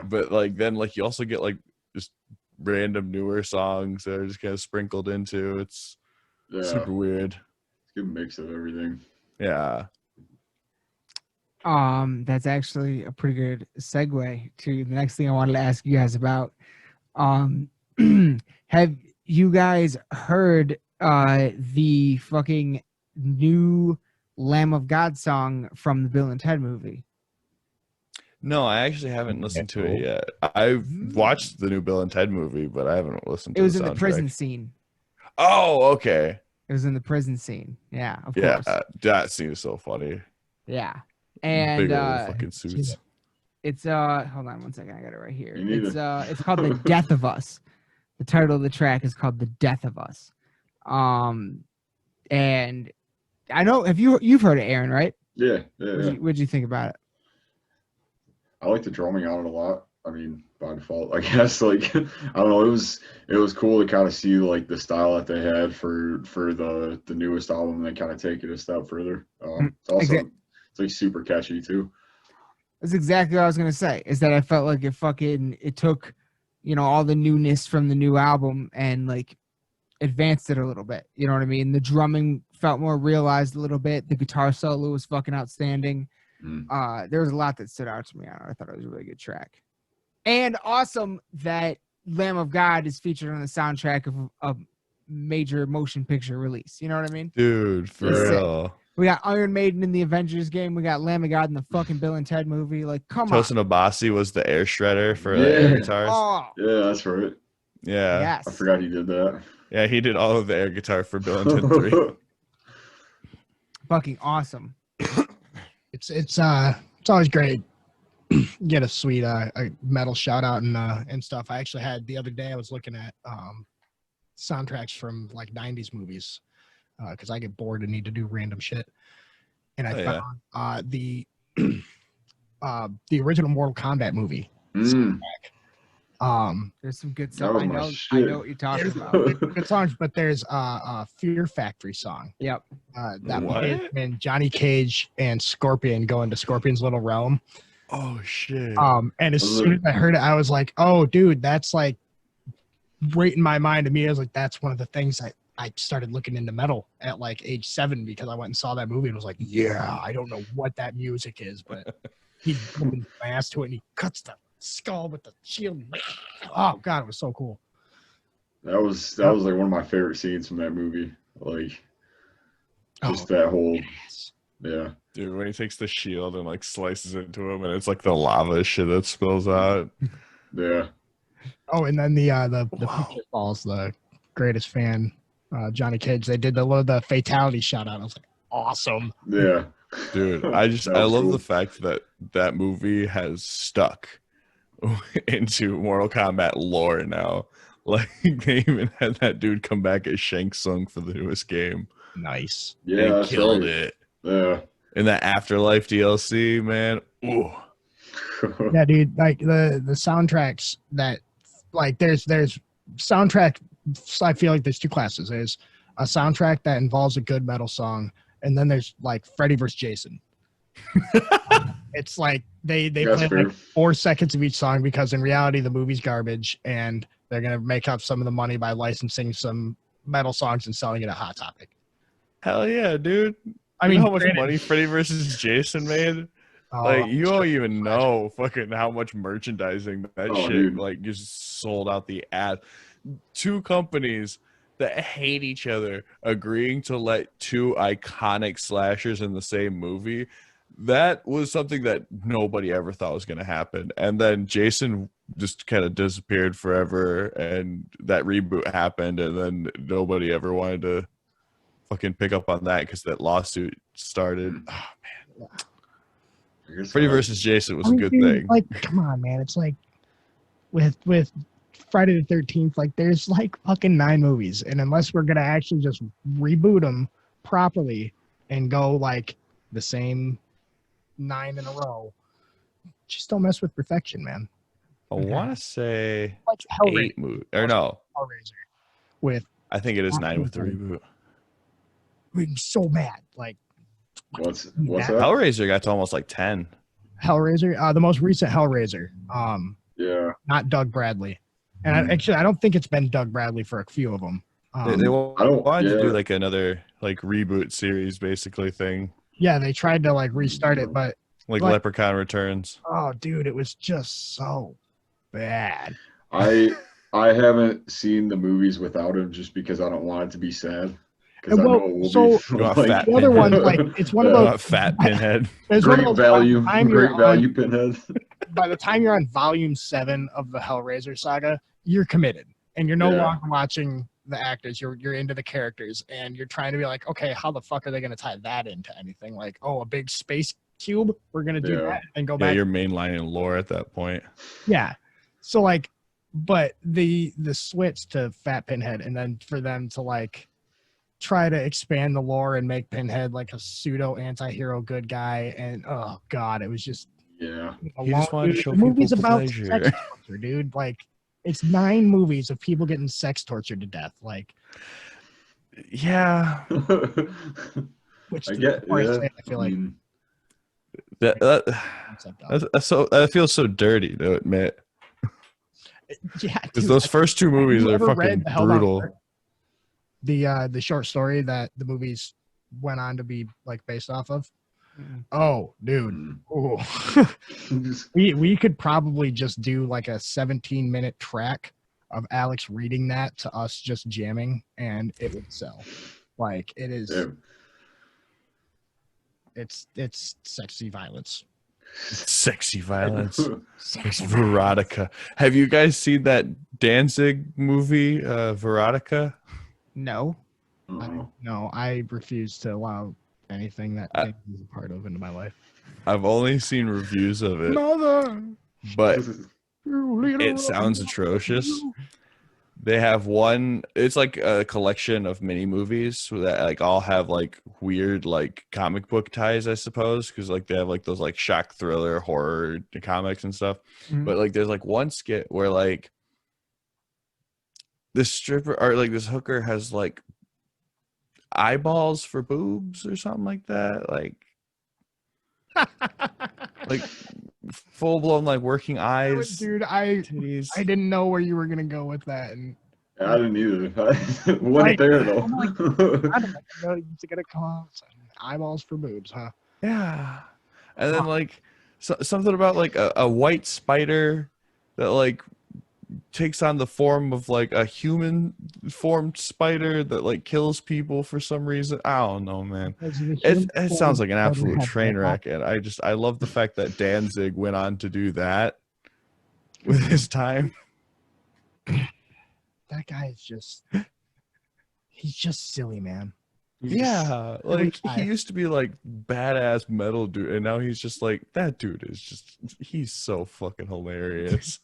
but like then like you also get like just random newer songs that are just kind of sprinkled into. It's super weird. It's a good mix of everything. Yeah. That's actually a pretty good segue to the next thing I wanted to ask you guys about. Have you guys heard the fucking new Lamb of God song from the Bill and Ted movie? No, I actually haven't listened to it yet. I've watched the new Bill and Ted movie, but I haven't listened to it. It was in the prison scene. Oh, okay. It was in the prison scene. Yeah, of Yeah, course. that seems so funny. Yeah. And Big old fucking suits. it's hold on one second, I got it right here. Me neither. It's called The Death of Us. The title of the track is called The Death of Us. And I know you've heard it, Aaron, right? Yeah. What'd you think about it? I like the drumming on it a lot. I mean, by default, I guess. Like, I don't know. It was cool to kind of see like the style that they had for the newest album, and they kind of take it a step further. It's also it's like super catchy too. That's exactly what I was gonna say. Is that I felt like it took, all the newness from the new album and like advanced it a little bit. You know what I mean? The drumming felt more realized a little bit. The guitar solo was fucking outstanding. There was a lot that stood out to me on it. I thought it was a really good track. And awesome that Lamb of God is featured on the soundtrack of a major motion picture release. You know what I mean? Dude, for It's real. We got Iron Maiden in the Avengers game. We got Lamb of God in the fucking Bill and Ted movie. Like, come on. Tosin Abasi was the air shredder for the air guitars. Oh, Yeah, that's right. Yeah. yes. I forgot he did that. Yeah, he did all of the air guitar for Bill and Ted 3. Fucking awesome. It's always great. Get a sweet a metal shout out and stuff. I actually had the other day. I was looking at soundtracks from like 90s movies because I get bored and need to do random shit. And I found the original Mortal Kombat movie. There's some good That stuff. was I my know shit. what you're talking about. Good songs, but there's a Fear Factory song. Yep. That What? one when Johnny Cage and Scorpion go into Scorpion's little realm. Oh, shit. And as soon as I heard it, I was like, oh, dude, that's like right in my mind to me. I was like, that's one of the things I started looking into metal at like age 7 because I went and saw that movie and was like, yeah, I don't know what that music is, but he fucking ass to it and he cuts the skull with the shield. Oh god, it was so cool. That was like one of my favorite scenes from that movie. Like just that whole yeah. Dude, when he takes the shield and like slices into him, and it's like the lava shit that spills out. Yeah. Oh, and then the Picture Falls, the greatest fan, Johnny Cage. They did the fatality shout out. I was like, awesome. Yeah. Dude, I love the fact that that movie has stuck into Mortal Kombat lore now. Like they even had that dude come back as Shang Tsung for the newest game. Nice. Yeah, and that's killed right. it. Yeah. In that Afterlife DLC, man. Ooh. Yeah, dude. Like the soundtracks that like there's soundtrack. I feel like there's 2 classes. There's a soundtrack that involves a good metal song, and then there's like Freddy vs. Jason. It's like they play like 4 seconds of each song because in reality the movie's garbage, and they're gonna make up some of the money by licensing some metal songs and selling it at Hot Topic. Hell yeah, dude. I mean, you know how much money Freddy vs. Jason made? Like you don't even know fucking how much merchandising that shit dude. like just sold out the ass. 2 companies that hate each other agreeing to let 2 iconic slashers in the same movie. That was something that nobody ever thought was going to happen. And then Jason just kind of disappeared forever, and that reboot happened, and then nobody ever wanted to fucking pick up on that because that lawsuit started. Oh man, Freddy vs. Jason was a good thing. Like, come on, man. It's like with Friday the 13th, like there's like fucking 9 movies, and unless we're gonna actually just reboot them properly and go like the same 9 in a row, just don't mess with perfection, man. I want to say like 8 movies, or no, Hellraiser with I think it is 9 with the reboot. I'm so mad. Like what's that? Hellraiser got to almost like 10. Hellraiser, the most recent Hellraiser. Yeah. Not Doug Bradley. And I don't think it's been Doug Bradley for a few of them. They wanted to do like another like reboot series basically thing. Yeah, they tried to like restart it, but like Leprechaun Returns. Oh, dude, it was just so bad. I haven't seen the movies without him just because I don't want it to be sad. Well, I know it will so be like, the other one, like it's one of those fat Pinhead. Great value Pinhead. By the time you're on volume 7 of the Hellraiser saga, you're committed, and you're no longer watching the actors. You're into the characters, and you're trying to be like, okay, how the fuck are they going to tie that into anything? Like, oh, a big space cube, we're going to do that and go back. Yeah, you're mainlining lore at that point. Yeah, so like, but the switch to Fat Pinhead, and then for them to like try to expand the lore and make Pinhead like a pseudo anti-hero good guy, and oh god, it was just he just wanted to show the movie's people about pleasure. sex torture, dude. Like it's 9 movies of people getting sex tortured to death. Like yeah, which I feel like that feels so dirty to admit. Yeah, because those first 2 movies are fucking brutal. The short story that the movies went on to be like based off of. Oh, dude. Ooh. we could probably just do like a 17-minute track of Alex reading that to us just jamming, and it would sell. Like it is. It's sexy violence. Sexy violence. It's Veronica. Have you guys seen that Danzig movie, Veronica? No. No, I refuse to allow anything that is a part of into my life. I've only seen reviews of it, but it sounds atrocious. They have one, it's like a collection of mini movies that like all have like weird like comic book ties, I suppose, because like they have like those like shock thriller horror comics and stuff. But like there's like one skit where like this stripper or like this hooker has like eyeballs for boobs or something like that, like full blown like working eyes. Dude, I didn't know where you were gonna go with that, and I didn't either. I wasn't Like, there though. I'm like, I don't know. It's gonna come out. Eyeballs for boobs, huh? Yeah. And then like something about like a white spider that like takes on the form of like a human formed spider that like kills people for some reason. I don't know, man. It sounds like an absolute train wreck, and I love the fact that Danzig went on to do that with his time. That guy is he's just silly, man. Yeah, like guy. he used to be like badass metal dude, and now he's just like that dude is just he's so fucking hilarious.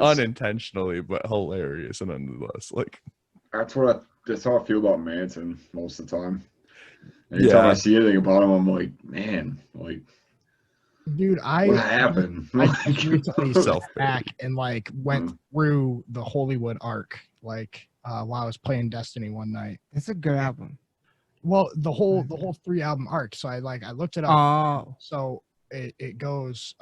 Unintentionally, but hilarious and nonetheless. Like that's how I feel about Manson most of the time. Anytime I see anything about him, I'm like, man, like, dude, what happened? I recently sat back and like went through the Hollywood arc, like while I was playing Destiny one night. It's a good album. Well, the whole 3-album arc. So I looked it up. Oh, So it goes.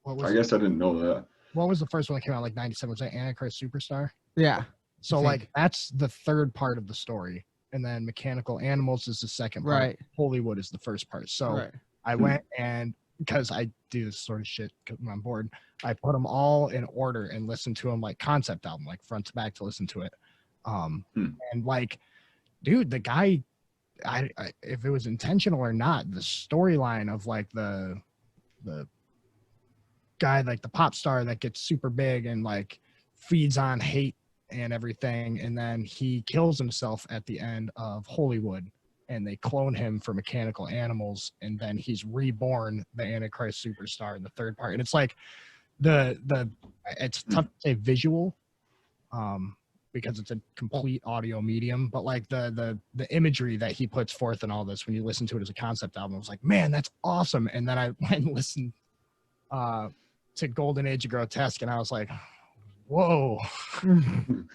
What was I guess I didn't know that. What was the first one that came out like 97? Was that Antichrist Superstar? yeah. So like that's the third part of the story, and then Mechanical Animals is the second part. Right. Hollywood is the first part. So Right. I went and because I do this sort of shit because I'm bored, I put them all in order and listened to them like concept album, like front to back to listen to it. And like, dude, the guy, I if it was intentional or not, the storyline of like the guy, like the pop star that gets super big and like feeds on hate and everything, and then he kills himself at the end of Hollywood, and they clone him for Mechanical Animals, and then he's reborn the Antichrist Superstar in the third part. And it's like it's tough to say visual because it's a complete audio medium, but like the imagery that he puts forth and all this, when you listen to it as a concept album, I was like, man, that's awesome. And then I went and listened to Golden Age of Grotesque, and I was like, whoa.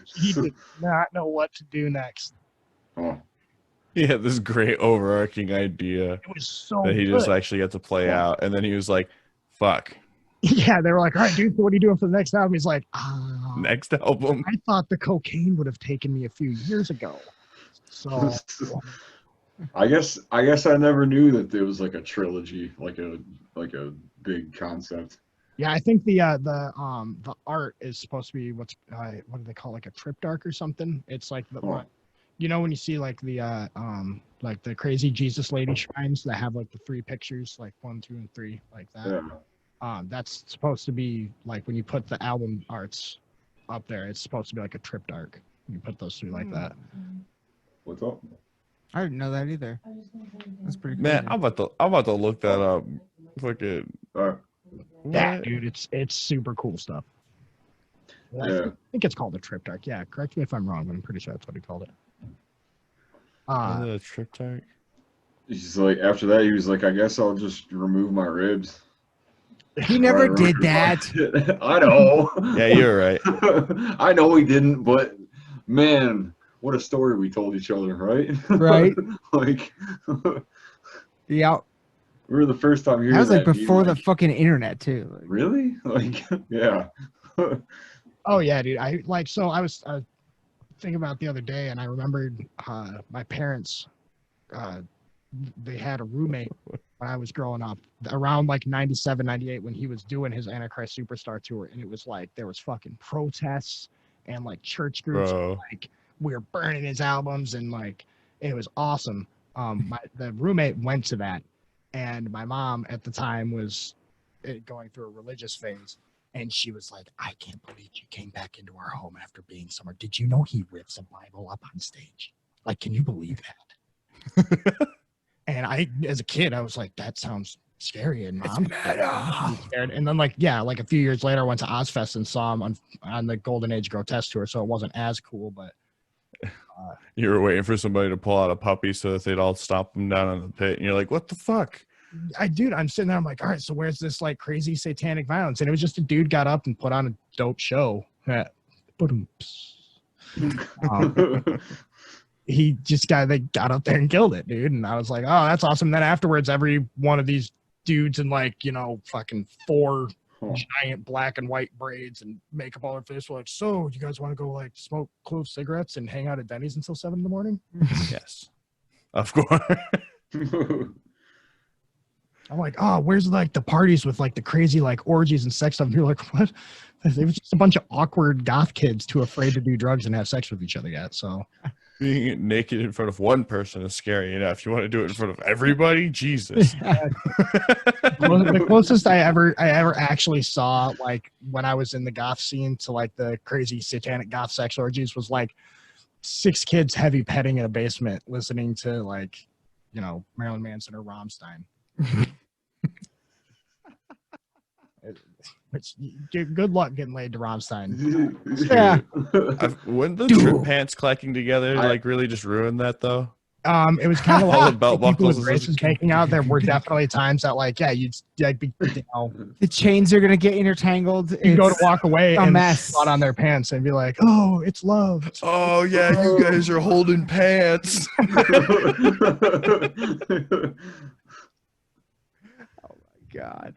He did not know what to do next. Oh. he had this great overarching idea It was so that he good. just actually got to play out, and then he was like, fuck, Yeah, they were like, all right, dude, so what are you doing for the next album? He's like, next album. I thought the cocaine would have taken me a few years ago. So I guess I never knew that there was like a trilogy, like a big concept. yeah, I think the art is supposed to be what do they call it, like a triptych or something? It's like the you know when you see like the crazy Jesus lady shrines that have like the 3 pictures, like 1, 2, and 3, like that. Yeah. That's supposed to be like when you put the album arts up there, it's supposed to be like a triptych. You put those 3 like that. What's up? I didn't know that either. That's pretty cool. Man, I'm about to look that up. Fucking Yeah, what? dude, it's super cool stuff. Yeah. I think it's called a triptych. Yeah, correct me if I'm wrong, but I'm pretty sure that's what he called it. Is it a triptych? He's like, after that, he was like, I guess I'll just remove my ribs. He never did that. I know. Yeah, you're right. I know he didn't, but man, what a story we told each other, right? Right. Like, Yeah. we were the first time hearing That was like being before the like, fucking internet too. Like, really? Like, yeah. Oh yeah, dude. I was thinking about the other day, and I remembered my parents. They had a roommate when I was growing up, around like 97, 98, when he was doing his Antichrist Superstar tour, and it was like there was fucking protests and like church groups, like we were burning his albums, and like it was awesome. The roommate went to that, and my mom at the time was going through a religious phase. And she was like, I can't believe you came back into our home after being somewhere. Did you know he rips a Bible up on stage? Like, can you believe that? And I, as a kid, I was like, that sounds scary. And mom, scared. And then like a few years later, I went to Ozfest and saw him on the Golden Age Grotesque tour. So it wasn't as cool, but. You were waiting for somebody to pull out a puppy so that they'd all stomp him down in the pit. And you're like, what the fuck? I'm sitting there, I'm like, all right, so where's this like crazy satanic violence? And it was just a dude got up and put on a dope show. He just got up there and killed it, dude. And I was like, oh, that's awesome. Then afterwards, every one of these dudes in like, fucking 4 giant black and white braids and makeup all their face. We're like, so you guys want to go like smoke clove cigarettes and hang out at Denny's until 7 a.m? Yes, of course. I'm like, oh, where's like the parties with like the crazy like orgies and sex stuff? And you're like, what? It was just a bunch of awkward goth kids too afraid to do drugs and have sex with each other yet. So Being naked in front of one person is scary enough. You want to do it in front of everybody? Jesus. the closest I ever actually saw, like when I was in the goth scene to like the crazy satanic goth sex orgies, was like 6 kids heavy petting in a basement listening to like, you know, Marilyn Manson or Rammstein. Good luck getting laid to Rammstein. Yeah. Wouldn't the trip pants clacking together like really just ruin that though? It was kind of All like the belt people buckles with and braces stuff. making out. There were definitely times that like, yeah, you'd like be, you know, The chains are gonna get intertangled. you go to It's walk away a and mess. spot on their pants and be like, oh, it's love. Oh yeah, you guys are holding pants. God.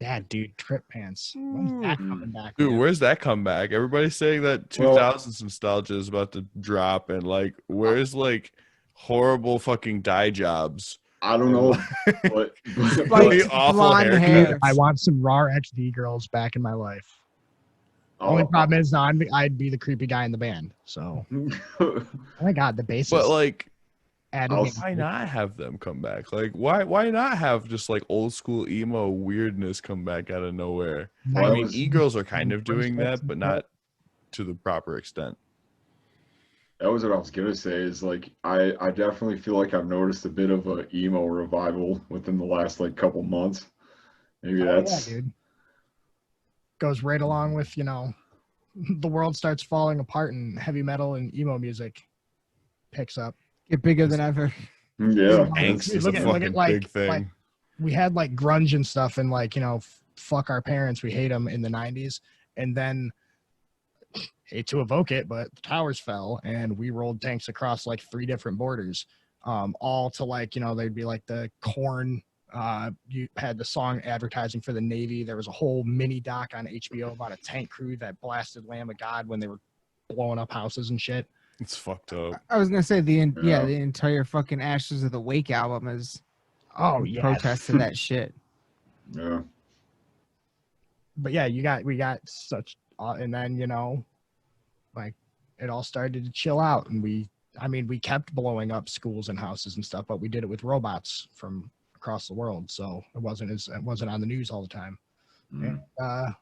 Yeah, dude, trip pants. When's that coming back? Dude, man? where's that come back? Everybody's saying that 2000s nostalgia is about to drop, and like, where's like horrible fucking dye jobs? I don't know, but Really awful blonde haircuts. hair. I want some raw XD girls back in my life. Only problem is, I'd be the creepy guy in the band. So, oh my god, the bassist. But like, added me. why not have them come back? Like, why not have just like old school emo weirdness come back out of nowhere? Well, I mean, was- e-girls are kind of doing that, but not to the proper extent. That was what I was gonna say. Is like I definitely feel like I've noticed a bit of a emo revival within the last like couple months. Maybe Oh, that's yeah, dude. Goes right along with, you know, the world starts falling apart and heavy metal and emo music picks up. Get bigger than ever. yeah. Angst is Look a at- look fucking at, like- big thing. like- We had like grunge and stuff and like, you know, fuck our parents, we hate them in the 90s. And then, hate to evoke it, but the towers fell and we rolled tanks across like 3 different borders. All to like, you know, they'd be like the Korn. You had the song advertising for the Navy. There was a whole mini doc on HBO about a tank crew that blasted Lamb of God when they were blowing up houses and shit. It's fucked up. I was gonna say the Yeah. the entire fucking Ashes of the Wake album is Oh yeah. protest to that shit. Yeah. But yeah, we got such, and then, you know, like it all started to chill out, and we kept blowing up schools and houses and stuff, but we did it with robots from across the world, so it wasn't on the news all the time. Mm. And,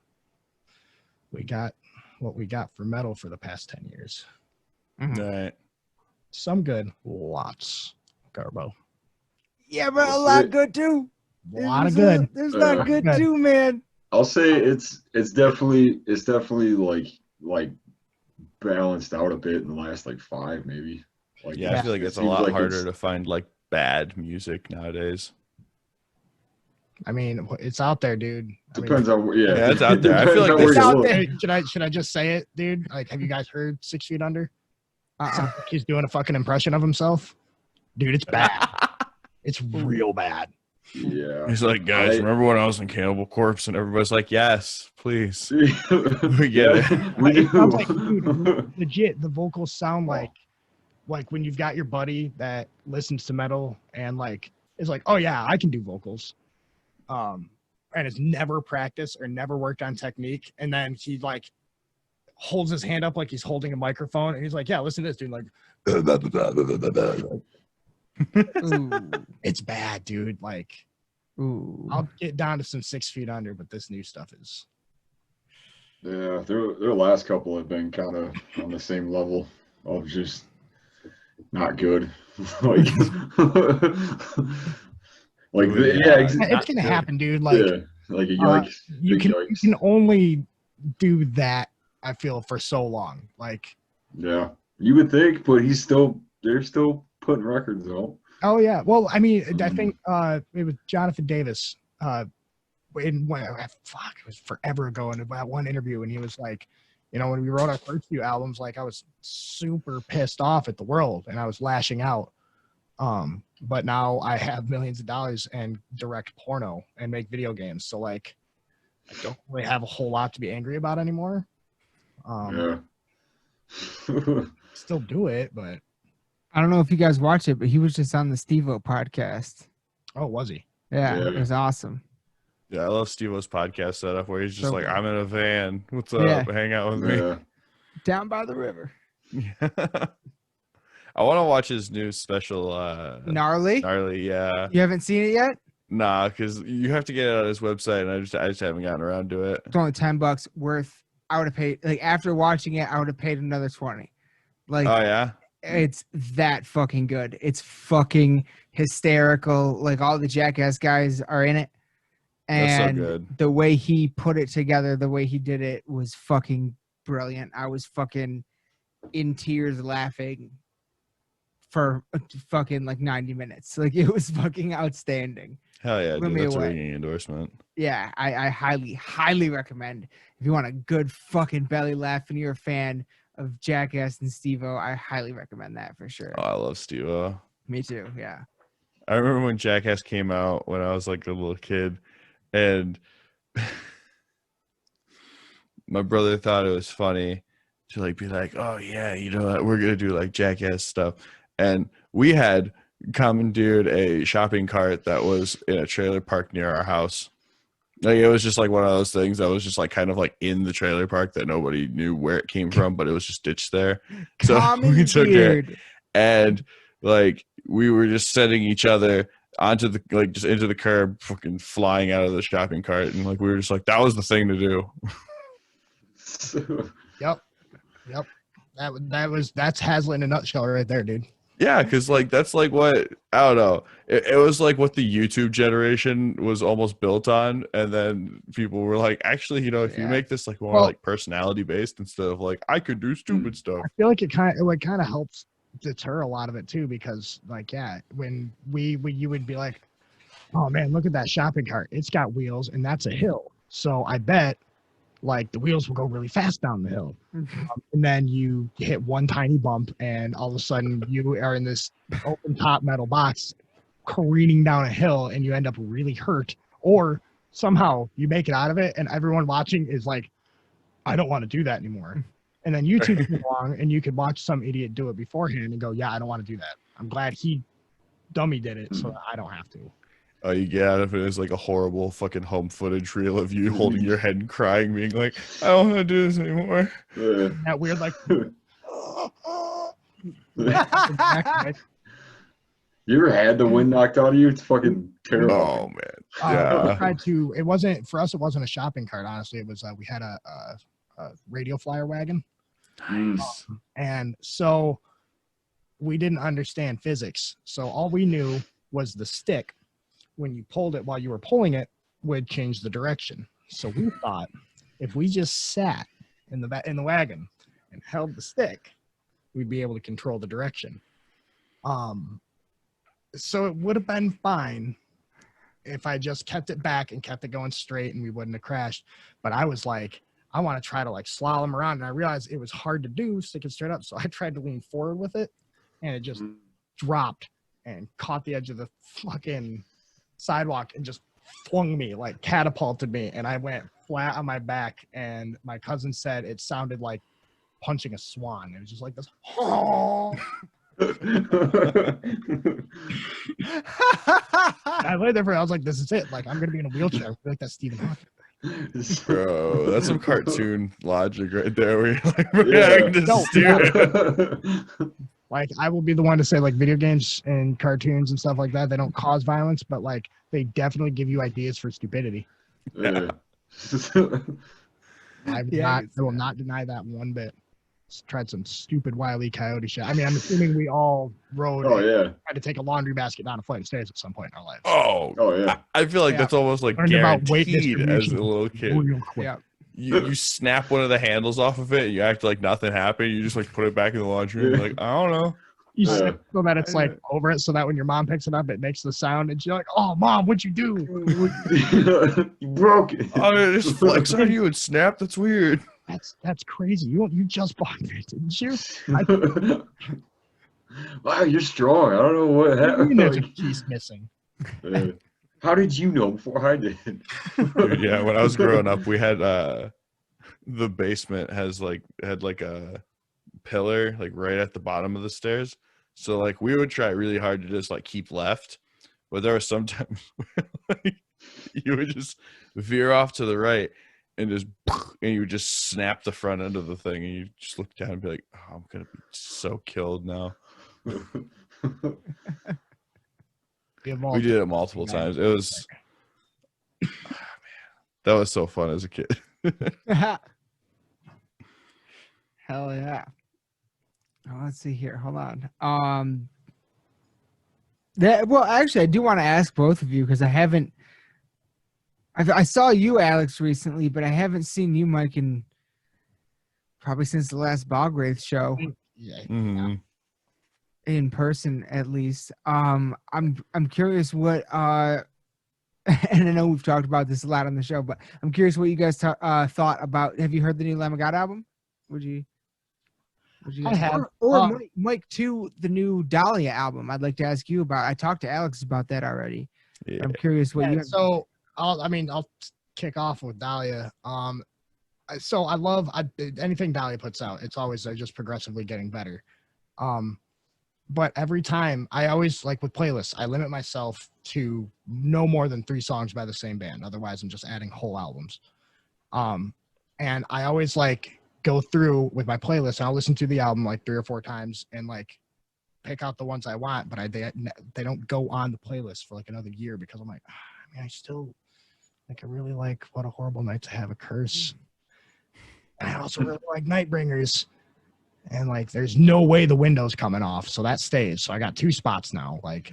we got what we got for metal for the past 10 years. Right. Some good, lots Garbo. Yeah, but a That's lot it. good too. A lot of good. There's not good Good. too, man. I'll say it's definitely like balanced out a bit in the last like 5 maybe. Like Yeah, I feel like it it's a seems lot like harder it's- to find like bad music nowadays. I mean, it's out there, dude. I mean, Depends on yeah. Yeah, it's out there. I feel Depends like on where it's you out look. there. should I just say it, dude? Like, have you guys heard 6 Feet Under? Uh-uh. He's doing a fucking impression of himself. Dude, it's bad. It's real bad. Yeah. He's like, guys, I- remember when I was in Cannibal Corpse? And everybody's like, yes, please. we get it. We It sounds like, do. dude, legit, the vocals sound like when you've got your buddy that listens to metal and like is like, oh yeah, I can do vocals. And has never practiced or never worked on technique. And then he like holds his hand up like he's holding a microphone and he's like, yeah, listen to this dude. Like, Ooh. it's bad, dude. Like, Ooh. I'll get down to some 6 Feet Under, but this new stuff is. Yeah, their last couple have been kind of on the same level of just not good. like, yeah, It's gonna happen, dude. Like, yeah, like you big can yikes. only do that. I feel for so long. Like, Yeah, you would think, but they're still putting records out. oh yeah. Well, I mean, I think it was Jonathan Davis. It was forever ago in that one interview, and he was like, you know, when we wrote our first few albums, like I was super pissed off at the world, and I was lashing out. But now I have millions of dollars and direct porno and make video games. So like, I don't really have a whole lot to be angry about anymore. Yeah. Still do it, but I don't know if you guys watch it, but he was just on the Steve-O podcast. oh, was he? Yeah, Yeah. it was awesome. Yeah, I love Steve-O's podcast setup where he's just So like, good. I'm in a van. What's up? Yeah. Hang out with me. Yeah. Down by the river. I want to watch his new special. Gnarly? Gnarly, yeah. You haven't seen it yet? Nah, because you have to get it on his website, and I just haven't gotten around to it. It's only $10 worth. I would have paid, like, after watching it, I would have paid another 20. Like, Oh yeah, it's that fucking good. It's fucking hysterical. Like, all the Jackass guys are in it. That's so And good. the way he put it together, the way he did it was fucking brilliant. I was fucking in tears laughing for fucking like 90 minutes. Like, it was fucking outstanding. hell yeah, blew dude. me That's a away. ringing endorsement. Yeah, I highly recommend. If you want a good fucking belly laugh and you're a fan of Jackass and Steve-O, I highly recommend that for sure. Oh, I love Steve-O. Me too, yeah. I remember when Jackass came out when I was like a little kid, and my brother thought it was funny to like be like, oh yeah, you know what, we're gonna do like Jackass stuff. And we had commandeered a shopping cart that was in a trailer park near our house. Like, it was just like one of those things that was just like kind of like in the trailer park that nobody knew where it came from, but it was just ditched there. So we took it, Commandeered. and like we were just setting each other onto the like just into the curb, fucking flying out of the shopping cart, and like we were just like, that was the thing to do. Yep. That's Haslam in a nutshell right there, dude. Yeah, because like that's like what, I don't know. It was like what the YouTube generation was almost built on, and then people were like, actually, you know, if you Yeah. make this like more Well- like personality based instead of like I could do stupid stuff. I feel like it kind of helps deter a lot of it too, because like, yeah, when you would be like, oh man, look at that shopping cart, it's got wheels and that's a hill, so I bet like the wheels will go really fast down the hill. And then you hit one tiny bump and all of a sudden you are in this open top metal box careening down a hill and you end up really hurt, or somehow you make it out of it and everyone watching is like, I don't want to do that anymore. And then YouTube came along and you could watch some idiot do it beforehand and go, yeah, I don't want to do that. I'm glad he dummy did it so that I don't have to. Oh, you get out of it as like a horrible fucking home footage reel of you holding your head and crying, being like, I don't want to do this anymore. Yeah. That weird like You ever had the wind knocked out of you? It's fucking terrible. Oh man, we yeah. tried to, it wasn't for us, it wasn't a shopping cart, honestly. It was we had a radio flyer wagon. Nice. And so we didn't understand physics. So all we knew was the stick, when you pulled it while you were pulling it, would change the direction. So we thought if we just sat in the wagon and held the stick, we'd be able to control the direction. So it would have been fine if I just kept it back and kept it going straight and we wouldn't have crashed. But I was like, I want to try to like slalom around, and I realized it was hard to do sticking straight up. So I tried to lean forward with it and it just dropped and caught the edge of the fucking sidewalk and just flung me, like catapulted me, and I went flat on my back. And my cousin said it sounded like punching a swan. It was just like this. I laid there for, I was like, this is it. Like, I'm gonna be in a wheelchair. I feel like that's Stephen Hawking. Bro, that's some cartoon logic right there where you're like, Yeah. react to No, stupid. Like, I will be the one to say, like, video games and cartoons and stuff like that, they don't cause violence, but like they definitely give you ideas for stupidity. Yeah. Yeah, I will not deny that one bit. Tried some stupid Wile E. Coyote shit. I mean, I'm assuming we all rode Oh and yeah. tried to take a laundry basket down a flight of stairs at some point in our lives. Oh, Oh yeah. I feel like Yeah. that's almost like Learned about weight guaranteed as a distribution little kid. real quick. Yeah. You snap one of the handles off of it, and you act like nothing happened. You just like put it back in the laundry room, like, I don't know. You Yeah. sit so that it's like over it, so that when your mom picks it up, it makes the sound, and she's like, "Oh, mom, what'd you do?" You broke it. Oh, it just flex on you and snap. That's weird. That's crazy. You just bought it, didn't you? Wow, you're strong. I don't know what You happened. mean there's a piece missing. How did you know before I did? Dude, yeah, when I was growing up, we had the basement had like a pillar like right at the bottom of the stairs. So like we would try really hard to just like keep left, but there were sometimes where, like, you would just veer off to the right and you would just snap the front end of the thing, and you just look down and be like, oh, I'm gonna be so killed now. We did it multiple times. It was man, that was so fun as a kid. Hell yeah. Oh, let's see here. Hold on. Well, actually, I do want to ask both of you because I saw you, Alex, recently, but I haven't seen you, Mike, in probably since the last Bog Wraith show. Yeah. Mm-hmm. In person, at least. I'm curious what and I know we've talked about this a lot on the show, but I'm curious what you guys thought about. Have you heard the new Lamb of God album? Would you I have. or Mike too, the new Dahlia album. I'd like to ask you about. I talked to Alex about that already. Yeah. I'm curious what you have. So I'll kick off with Dahlia. So I love anything Dahlia puts out. It's always just progressively getting better. But every time I always like with playlists, I limit myself to no more than 3 songs by the same band. Otherwise, I'm just adding whole albums. And I always like go through with my playlist and I'll listen to the album like 3 or 4 times and like pick out the ones I want, but they don't go on the playlist for like another year because I'm like, I still like, I really like What a Horrible Night to Have a Curse. And I also really like Nightbringers. And like, there's no way the window's coming off, so that stays. So I got 2 spots now. Like,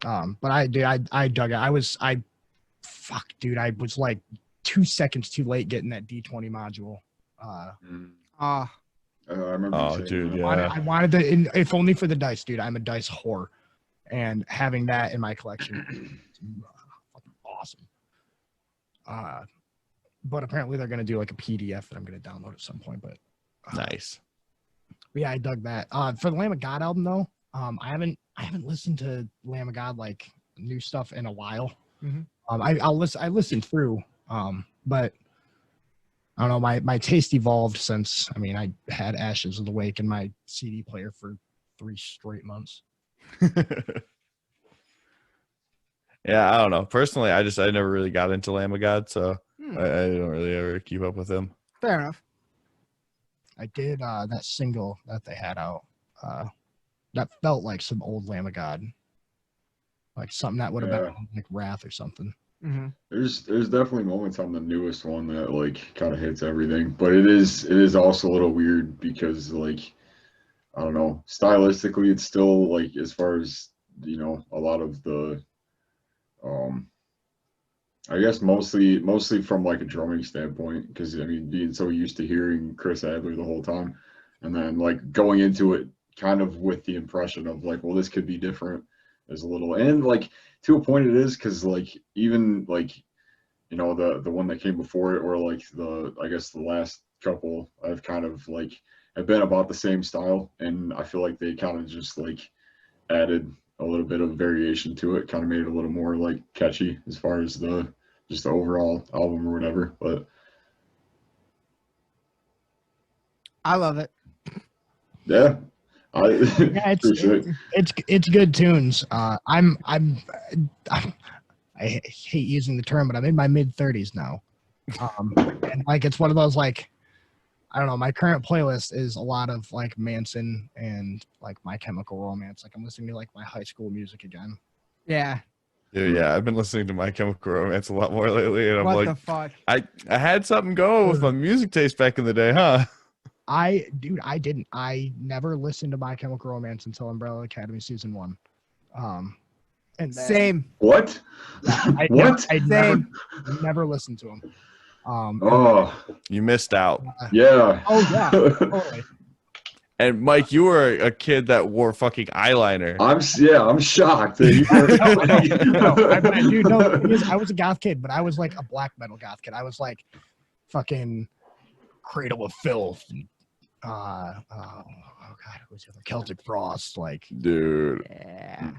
but I dug it. I was like 2 seconds too late getting that D20 module. I remember. Oh, dude, yeah. I wanted to, if only for the dice, dude. I'm a dice whore, and having that in my collection, fucking awesome. But apparently they're gonna do like a PDF that I'm gonna download at some point. But Nice. yeah, I dug that. For the Lamb of God album though, I haven't listened to Lamb of God like new stuff in a while. Mm-hmm. I listened through, but I don't know. My taste evolved since. I mean, I had Ashes of the Wake in my CD player for 3 straight months. Yeah, I don't know. Personally, I never really got into Lamb of God, so I don't really ever keep up with him. Fair enough. I did that single that they had out. That felt like some old Lamb of God, like something that would have been like Wrath or something. Mm-hmm. There's definitely moments on the newest one that like kind of hits everything, but it is also a little weird because like I don't know, stylistically it's still like as far as a lot of the I guess mostly from like a drumming standpoint, because I mean being so used to hearing Chris Adler the whole time, and then like going into it kind of with the impression of like, well, this could be different is a little, and like to a point it is, because like even like the one that came before it, or like I guess the last couple I've kind of like have been about the same style, and I feel like they kind of just like added a little bit of variation to it, kind of made it a little more like catchy as far as just the overall album or whatever. But I love it. Yeah, it's good tunes. I hate using the term, but I'm in my mid-30s now, and like it's one of those like, I don't know. My current playlist is a lot of like Manson and like My Chemical Romance. Like I'm listening to like my high school music again. Yeah. Dude, yeah, I've been listening to My Chemical Romance a lot more lately, and I'm What like, the fuck? I had something going with my music taste back in the day, huh? I didn't. I never listened to My Chemical Romance until Umbrella Academy season 1. And then, Same. What? What? I never listened to them. You missed out. Yeah. Oh yeah, totally. And Mike, you were a kid that wore fucking eyeliner. I'm shocked that you No, the thing is, I was a goth kid, but I was like a black metal goth kid. I was like fucking Cradle of Filth and oh god, who's the other Celtic Frost? Like, Dude, Yeah.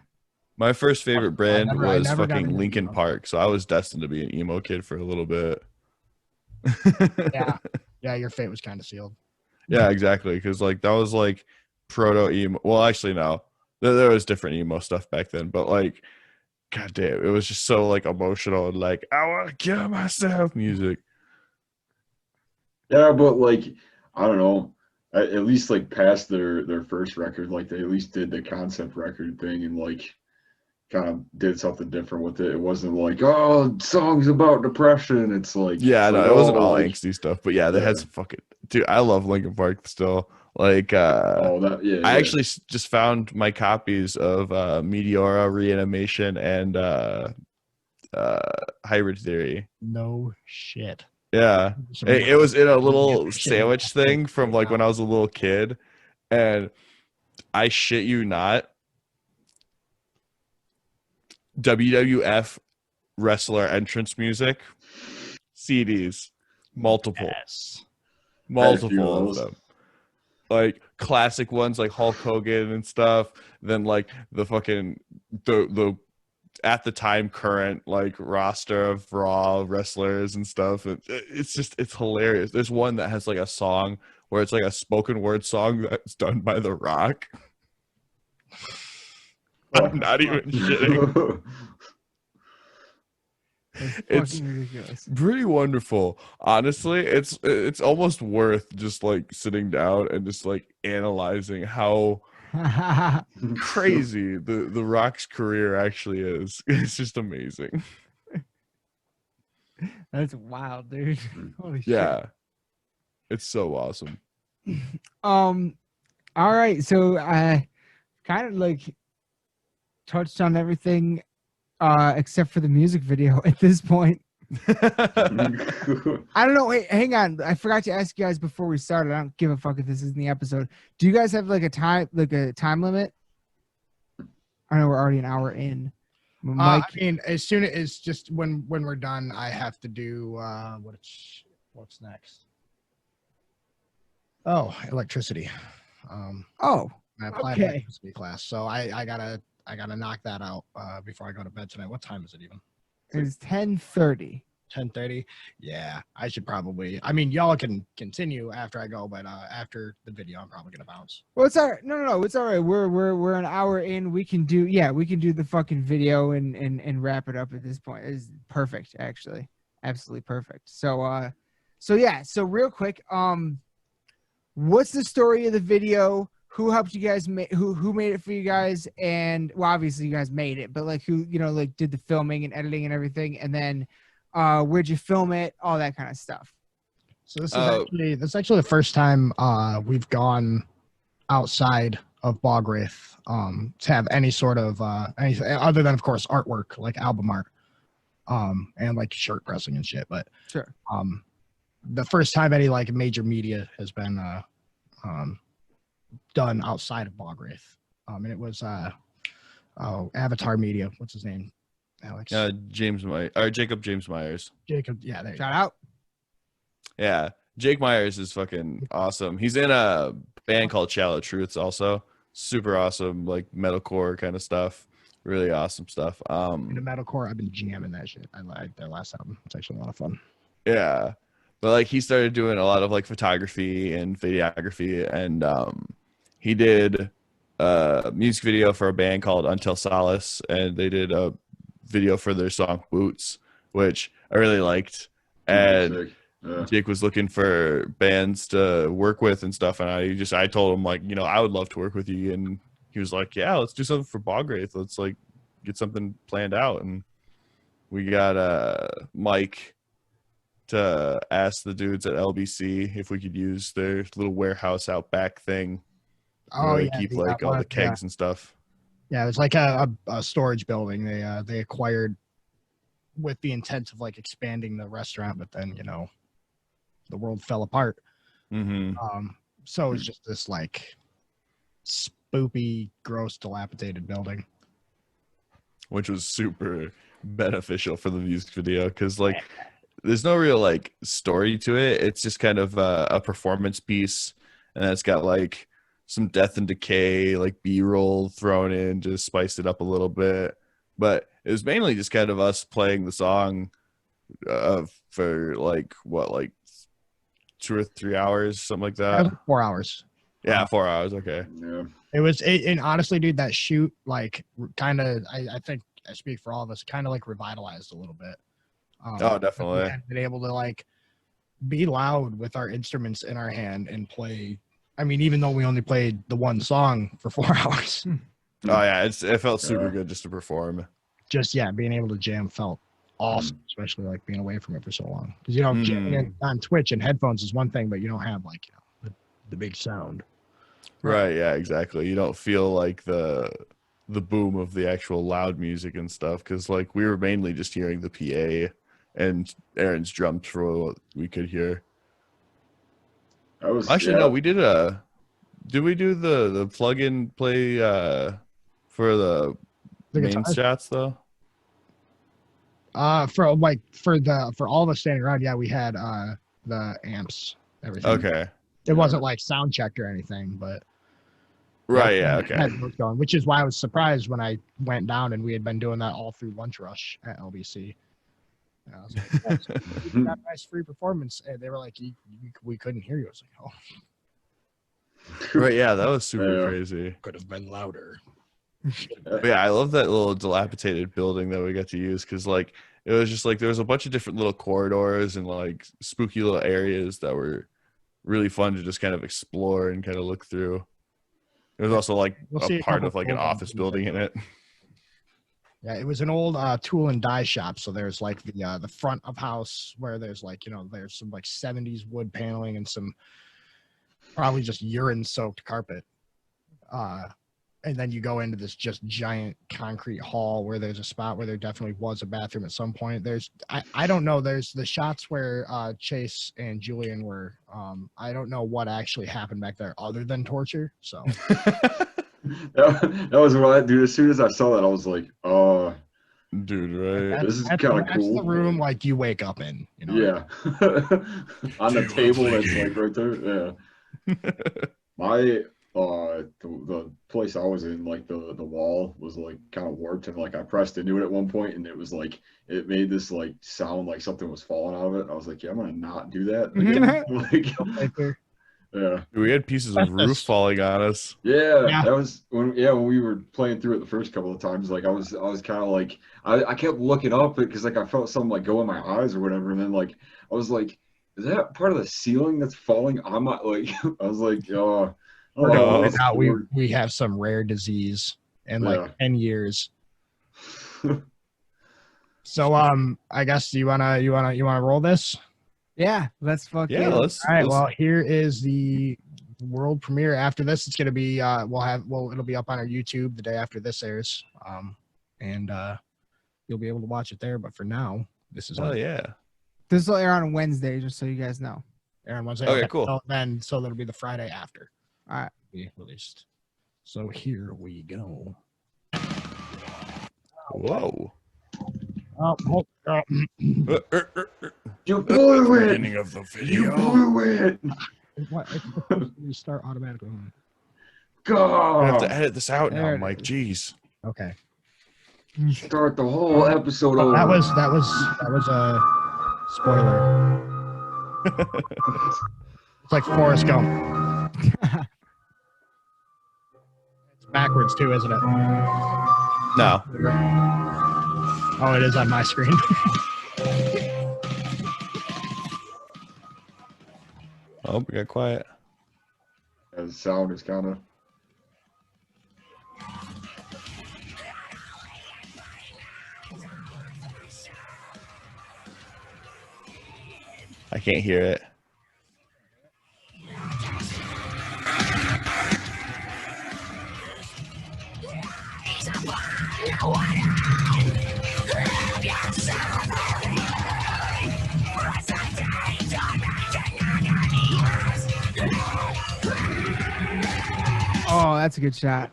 my first favorite brand I was never got fucking into Linkin emo. Park, so I was destined to be an emo kid for a little bit. yeah, your fate was kind of sealed. Yeah, exactly. Because like that was like proto emo. Well, actually, no, there was different emo stuff back then, but like, god damn, it was just so like emotional and like I want to kill myself music. Yeah, but like I don't know. At least like past their first record, like they at least did the concept record thing and like kind of did something different with it. It wasn't like, oh, songs about depression. It's like, Yeah, it's no, like, it wasn't oh, all like, angsty stuff, but yeah, they yeah. had some fucking dude. I love Linkin Park still. Like, Oh, that, yeah. I Yeah. actually just found my copies of Meteora, Reanimation, and Hybrid Theory. No shit. Yeah, Some it was in a little shit sandwich in that thing from right like now. when I was a little kid, and I shit you not, WWF wrestler entrance music CDs, multiple Yes. I had a few of those. them, like classic ones like Hulk Hogan and stuff. Then like the fucking the at the time current like roster of Raw wrestlers and stuff. It's hilarious. There's one that has like a song where it's like a spoken word song that's done by The Rock. I'm not even shitting. That's It's fucking ridiculous. pretty wonderful. Honestly, it's almost worth just like sitting down and just like analyzing how crazy the Rock's career actually is. It's just amazing. That's wild, dude. Holy shit. Yeah. It's so awesome. All right, so I kind of like touched on everything except for the music video at this point. I don't know. Wait, hang on. I forgot to ask you guys before we started. I don't give a fuck if this isn't the episode. Do you guys have like a time limit? I know we're already an hour in. Mike, I mean, as soon as just when we're done, I have to do what's next? Oh, electricity. oh, I applied okay. electricity class, so I gotta knock that out before I go to bed tonight. What time is it even? It's 10:30. 10:30. Yeah, I should probably. I mean, y'all can continue after I go, but after the video, I'm probably gonna bounce. Well, it's all right. No, it's all right. We're an hour in. We can do the fucking video and wrap it up at this point. It's perfect, actually, absolutely perfect. So so real quick, what's the story of the video? Who helped you guys make? Who made it for you guys? And well, obviously you guys made it, but like who like did the filming and editing and everything? And then where'd you film it? All that kind of stuff. So this is actually the first time we've gone outside of Bog Wraith to have any sort of anything other than, of course, artwork like album art and like shirt pressing and shit. But Sure. The first time any like major media has been done outside of Bog Wraith, and it was Avatar Media. What's his name? Alex. Jacob James Myers. Jacob. Yeah, there you Shout go. out. Yeah, Jake Myers is fucking awesome. He's in a band called Shallow Truths, also super awesome, like metalcore kind of stuff. Really awesome stuff. In the metalcore, I've been jamming that shit. I like their last album. It's actually a lot of fun. Yeah, but like he started doing a lot of like photography and videography, and he did a music video for a band called Until Solace, and they did a video for their song Boots, which I really liked. And Yeah. Jake was looking for bands to work with and stuff, and I told him like, I would love to work with you, and he was like, yeah, let's do something for Bog Wraith. Let's like get something planned out. And we got Mike to ask the dudes at LBC if we could use their little warehouse out back thing where they keep like all the kegs and stuff. Yeah, it's like a storage building they acquired with the intent of like expanding the restaurant, but then the world fell apart. Mm-hmm. So it's just this like spoopy, gross, dilapidated building, which was super beneficial for the music video because like there's no real like story to it. It's just kind of a performance piece, and then it's got like some Death and Decay like B-roll thrown in, just spiced it up a little bit. But it was mainly just kind of us playing the song for like 2 or 3 hours, something like that. 4 hours. Yeah, 4 hours. Okay. Yeah. It was, and honestly, dude, that shoot, like, kind of, I think I speak for all of us, kind of like revitalized a little bit. Oh, definitely. We had been able to like be loud with our instruments in our hand and play. I mean, even though we only played the one song for 4 hours. Oh yeah, it felt super good just to perform. Just being able to jam felt awesome, especially like being away from it for so long. Because jamming on Twitch and headphones is one thing, but you don't have like the big sound. Right, yeah, exactly. You don't feel like the boom of the actual loud music and stuff, because like we were mainly just hearing the PA and Aaron's drums for what we could hear. No, we did we do the plug-in play for the main shots though? For all of us standing around, we had the amps, everything. Okay. It wasn't like sound checked or anything, but right, yeah, okay. Had those going, which is why I was surprised when I went down and we had been doing that all through lunch rush at LBC. I was like, you got a nice free performance, and they were like, we couldn't hear you. I was like, oh. Right, yeah, that was super crazy. Could have been louder. But yeah, I love that little dilapidated building that we got to use, because like it was just like there was a bunch of different little corridors and like spooky little areas that were really fun to just kind of explore and kind of look through. There's also like a part of like an office building in it. Yeah, it was an old tool and die shop. So there's like the front of house where there's like, there's some like 70s wood paneling and some probably just urine soaked carpet. And then you go into this just giant concrete hall where there's a spot where there definitely was a bathroom at some point. I don't know. There's the shots where Chase and Julian were. I don't know what actually happened back there other than torture. So that was what, dude. As soon as I saw that, I was like, "Oh, dude, right? This is kind of cool." That's the room like you wake up in. Yeah, on the table that's like right there. Yeah, my. The place I was in, like the wall was like kind of warped, and like I pressed into it at one point, and it was like it made this like sound like something was falling out of it. I was like, yeah, I'm gonna not do that again. Yeah, we had pieces of roof falling on us. Yeah, that was when we were playing through it the first couple of times. Like I was kind of like I kept looking up because like I felt something like go in my eyes or whatever, and then like I was like, is that part of the ceiling that's falling on my like? I was like, oh. We have some rare disease in like 10 years. So I guess you wanna roll this? Yeah, let's fucking. All right. Well, here is the world premiere. After this, it's gonna be it'll be up on our YouTube the day after this airs. And you'll be able to watch it there. But for now, this is This will air on Wednesday, just so you guys know. Air on Wednesday. Okay, cool. So that'll be the Friday after. All right. Be released. So here we go. Whoa. You blew it. Beginning of the video. You blew it. What? It's supposed to start automatically. God. I have to edit this out now, Mike. Jeez. Okay. Start the whole episode over. That was a spoiler. It's like Forrest Gump. It's backwards too, isn't it? No. Oh, it is on my screen. Oh, we got quiet. The sound is kind of. I can't hear it. Oh, that's a good shot.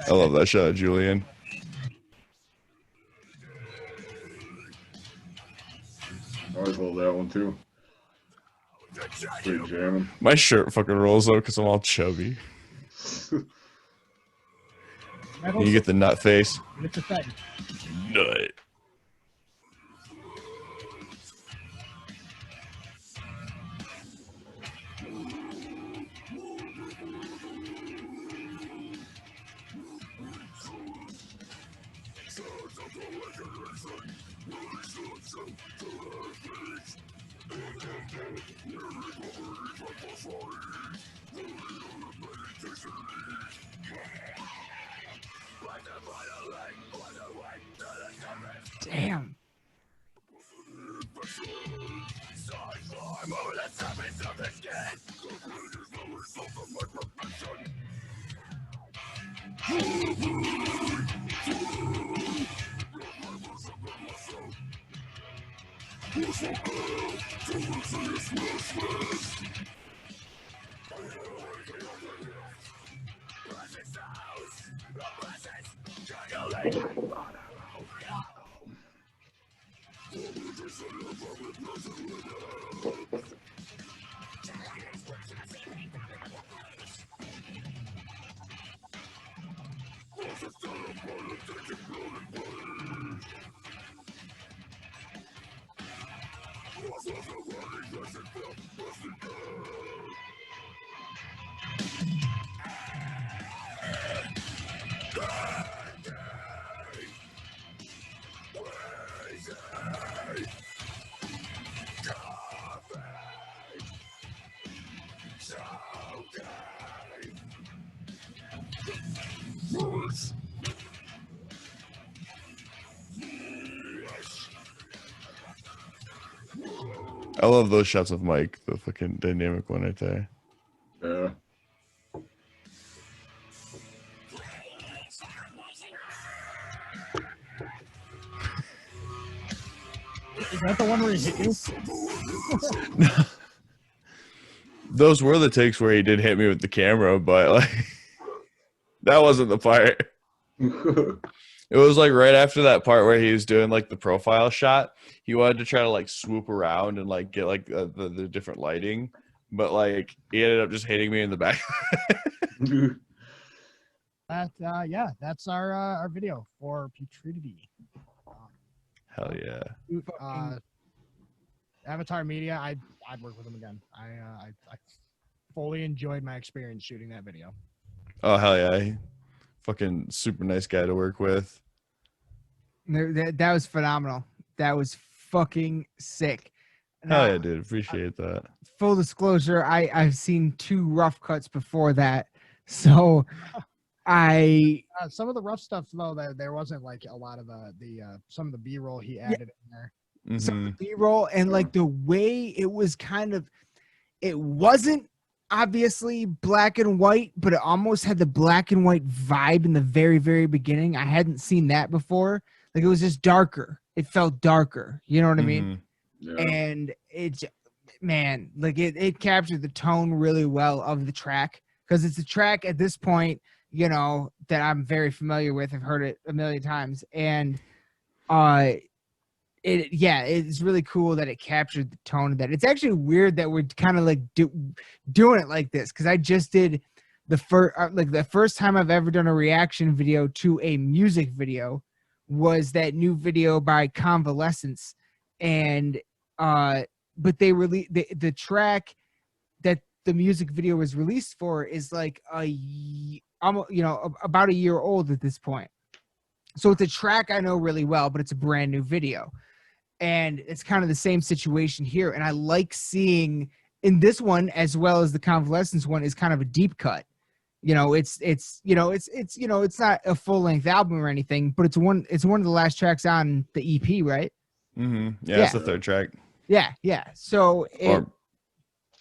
I love that shot, Julian. I always love that one too. Straight jamming. My shirt fucking rolls though because I'm all chubby. You get the nut face. It's a thing. Nut. Damn. I love those shots of Mike, the fucking dynamic one right there. Yeah. Is that the one where he hit you? Those were the takes where he did hit me with the camera, but like that wasn't the part. It was like right after that part where he was doing like the profile shot. He wanted to try to like swoop around and like get like the different lighting, but like he ended up just hitting me in the back. Yeah, that's our video for Putridity. Hell yeah. Avatar Media, I'd work with them again. I fully enjoyed my experience shooting that video. Oh hell yeah. Fucking super nice guy to work with. That was phenomenal. That was fucking sick. Hell yeah, dude. Appreciate that. Full disclosure, I've seen 2 rough cuts before that. So some of the rough stuff though, there wasn't like a lot of the some of the B-roll he added in there. Mm-hmm. Some B-roll and like the way it was it wasn't obviously black and white, but it almost had the black and white vibe in the very, very beginning. I hadn't seen that before. Like it was just darker. It felt darker. You know what I mean? Yeah. And it captured the tone really well of the track, because it's a track at this point, you know, that I'm very familiar with. I've heard it a million times, and it's really cool that it captured the tone of that. It's actually weird that we're kind of like doing it like this, because I just did the first time I've ever done a reaction video to a music video was that new video by Convalescence, and but they released the track that the music video was released for is like about a year old at this point. So it's a track I know really well, but it's a brand new video. And it's kind of the same situation here. And I like seeing in this one, as well as the Convalescence one, is kind of a deep cut. You know, it's not a full length album or anything, but it's one of the last tracks on the EP, right? Mm-hmm. Yeah, it's the 3rd track. Yeah. So it's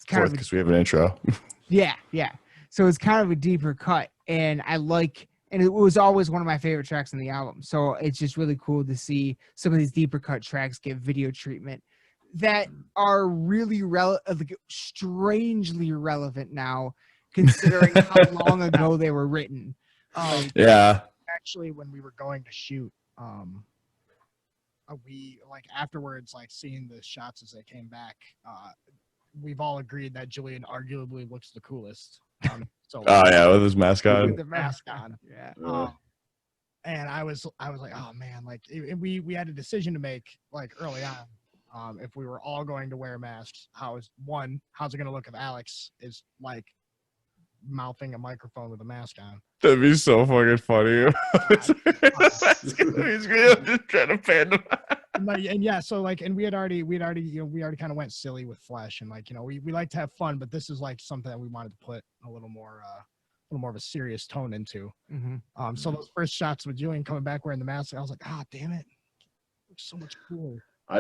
kind of because we have an intro. Yeah. So it's kind of a deeper cut, and and it was always one of my favorite tracks on the album. So it's just really cool to see some of these deeper cut tracks get video treatment that are really strangely relevant now, considering how long ago they were written. Yeah. Actually, when we were going to shoot, we like afterwards, like seeing the shots as they came back, we've all agreed that Julian arguably looks the coolest. So Oh yeah, with his mask With on. the mask on. Yeah. And I was like, oh man, like we had a decision to make like early on. If we were all going to wear masks, how's it gonna look if Alex is like mouthing a microphone with a mask on? That'd be so fucking funny. He's just trying to pan him. And yeah, so like, and we already kind of went silly with Flesh, and like, we like to have fun, but this is like something that we wanted to put a little more of a serious tone into. Mm-hmm. So those first shots with Julian coming back wearing the mask, I was like, ah, damn it, looks so much cooler. I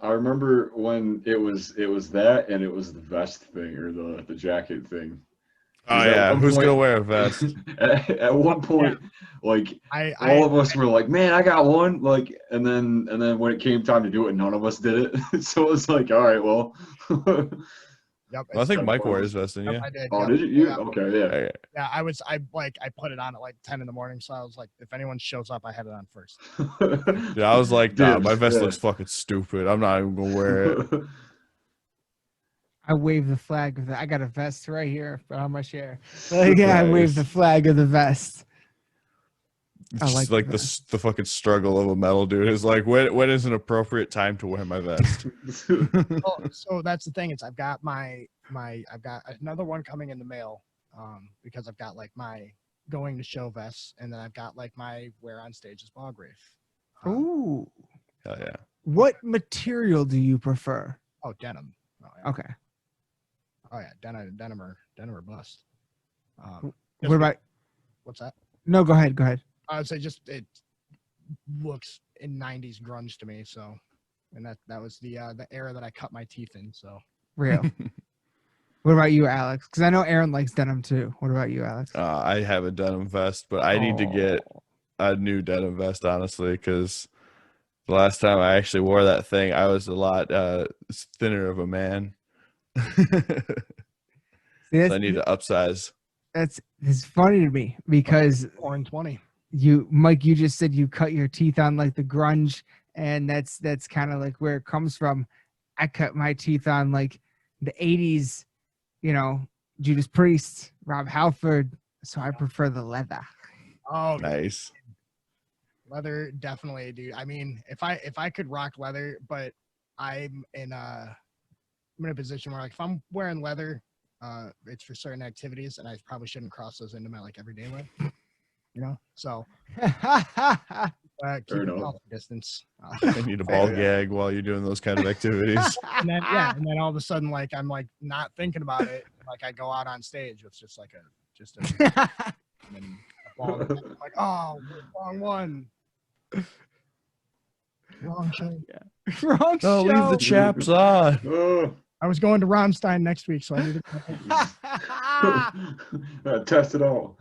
remember when it was that, and it was the vest thing or the jacket thing. Oh yeah, who's gonna wear a vest? At one point, like all of us were like, "Man, I got one!" Like, and then when it came time to do it, none of us did it. So it was like, "All right, well." Yep. Well, I think Mike wore his vest, didn't you? I did. Oh, yep. did you? Yeah. Okay, yeah. Yeah, I put it on at like 10 in the morning, so I was like, if anyone shows up, I had it on first. Yeah, I was like, nah, Dude, my vest yeah. looks fucking stupid. I'm not even gonna wear it. I wave the flag of I got a vest right here on my chair. Like, yeah, I wave the flag of the vest. It's I just like like the fucking struggle of a metal dude. It's like when is an appropriate time to wear my vest? So that's the thing, is I've got I've got another one coming in the mail, because I've got like my going to show vests, and then I've got like my wear on stage as Bog Wraith. Ooh. Hell yeah. What material do you prefer? Oh, denim. Oh, yeah. Okay. Oh yeah, denim or bust. What about? What's that? No, go ahead. Go ahead. I would say just it looks in 90s grunge to me. So, and that was the era that I cut my teeth in. So Real. What about you, Alex? Because I know Aaron likes denim too. What about you, Alex? I have a denim vest, but I need to get a new denim vest, honestly, because the last time I actually wore that thing, I was a lot thinner of a man. See, So I need to upsize. It's funny to me because 4 and 20. Mike, you just said you cut your teeth on like the grunge, and that's kind of like where it comes from. I cut my teeth on like the 80s, Judas Priest, Rob Halford. So I prefer the leather. Oh, Nice. leather, definitely, dude. I mean, if I could rock leather, but I'm in a position where like if I'm wearing leather, it's for certain activities, and I probably shouldn't cross those into my like everyday life. So keep it off distance. I need a ball gag while you're doing those kind of activities. And then all of a sudden, like I'm like not thinking about it. Like I go out on stage with just a and then a ball. I'm like, oh, wrong one. Wrong show. Wrong show. Leave the chaps on. Oh. I was going to Rammstein next week, so I need to Test it all.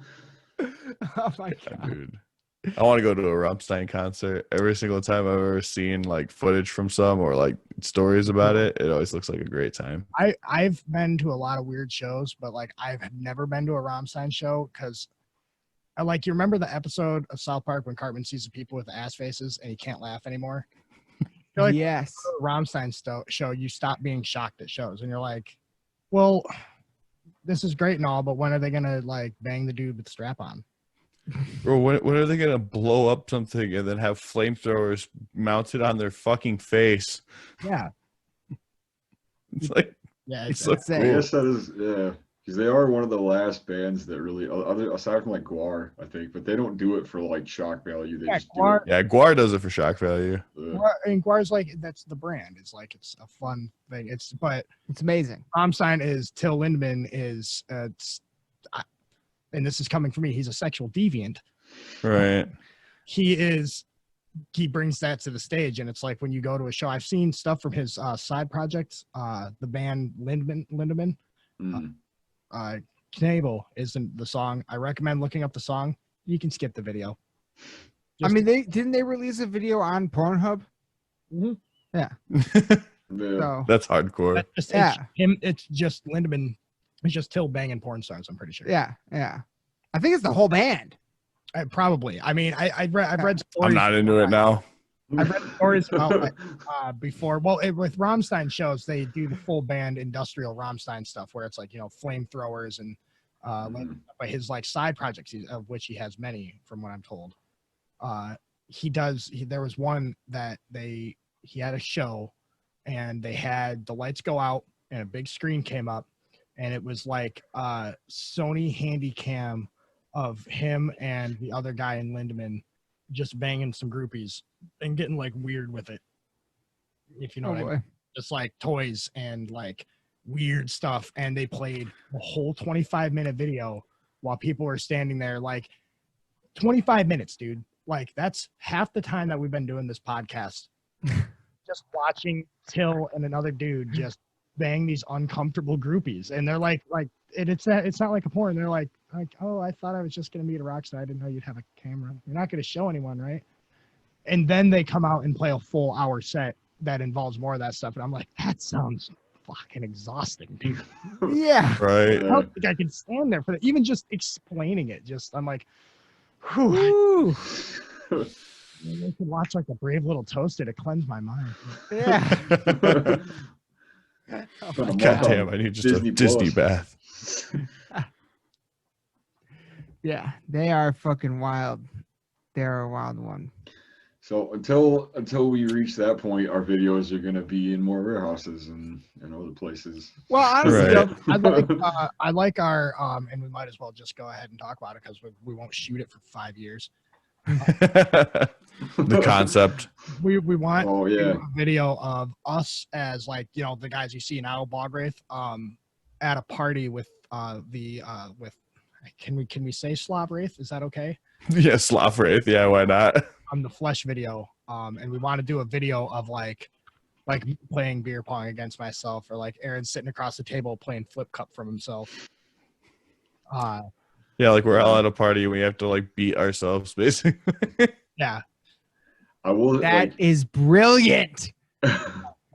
Oh my god, Dude. I want to go to a Rammstein concert. Every single time I've ever seen like footage from some or like stories about it, it always looks like a great time. I've been to a lot of weird shows, but like I've never been to a Rammstein show because you remember the episode of South Park when Cartman sees the people with the ass faces and he can't laugh anymore? Like, yes. Rammstein show, you stop being shocked at shows, and you're like, well, this is great and all, but when are they gonna like bang the dude with the strap on? Bro, when are they gonna blow up something and then have flamethrowers mounted on their fucking face? Yeah. It's like, Yeah, it's so That's it. I cool. guess that is, yeah, because they are one of the last bands that really, aside from like Guar, I think, but they don't do it for like shock value. They just Guar, Yeah, Guar does it for shock value. do it. Guar's like, that's the brand. It's like, it's a fun thing. But It's amazing. Rammstein is, Till Lindemann is, and this is coming from me, he's a sexual deviant. Right. He brings that to the stage, and it's like when you go to a show, I've seen stuff from his side projects, the band Lindemann. Mm. Knabel isn't the song. I recommend looking up the song. You can skip the video. I mean, didn't they release a video on Pornhub? Mhm. Yeah. Yeah. So That's hardcore. It's just Lindemann. It's just Till banging porn stars, I'm pretty sure. yeah. I think it's the whole band. Probably. I mean, I've read stories. I'm not into it now. I've read stories about like, before. Well, with Rammstein shows, they do the full band industrial Rammstein stuff, where it's like flamethrowers and like by his like side projects, of which he has many, from what I'm told. There was one that he had a show, and they had the lights go out and a big screen came up, and it was like Sony Handycam of him and the other guy in Lindemann just banging some groupies and getting like weird with it, if you know what I mean. Just like toys and like weird stuff, and they played a whole 25-minute video while people were standing there. Like 25 minutes, dude. Like that's half the time that we've been doing this podcast. Just watching Till and another dude just bang these uncomfortable groupies, and they're like it's not like a porn. They're like, oh, I thought I was just gonna meet a rock star. I didn't know you'd have a camera. You're not gonna show anyone, right? And then they come out and play a full hour set that involves more of that stuff, and I'm like, that sounds fucking exhausting, dude. Yeah, Right. I don't think I can stand there for that. Even just explaining it, I'm like, whew. I could watch like The Brave Little Toaster to cleanse my mind. Yeah. Oh my God damn! I need just a Disney bath. Yeah, they are fucking wild. They're a wild one. So until we reach that point, our videos are gonna be in more warehouses and other places. Well, honestly, Right. I like our and we might as well just go ahead and talk about it because we won't shoot it for 5 years. The concept. We want a video of us as like the guys you see now, Bog Wraith, at a party with with can we say Slav Wraith? Is that okay? Yeah, Slav Wraith. Yeah, why not? The Flesh video, and we want to do a video of like playing beer pong against myself, or like Aaron sitting across the table playing flip cup from himself. Yeah, like we're all at a party and we have to like beat ourselves, basically. Yeah. I will. That is brilliant.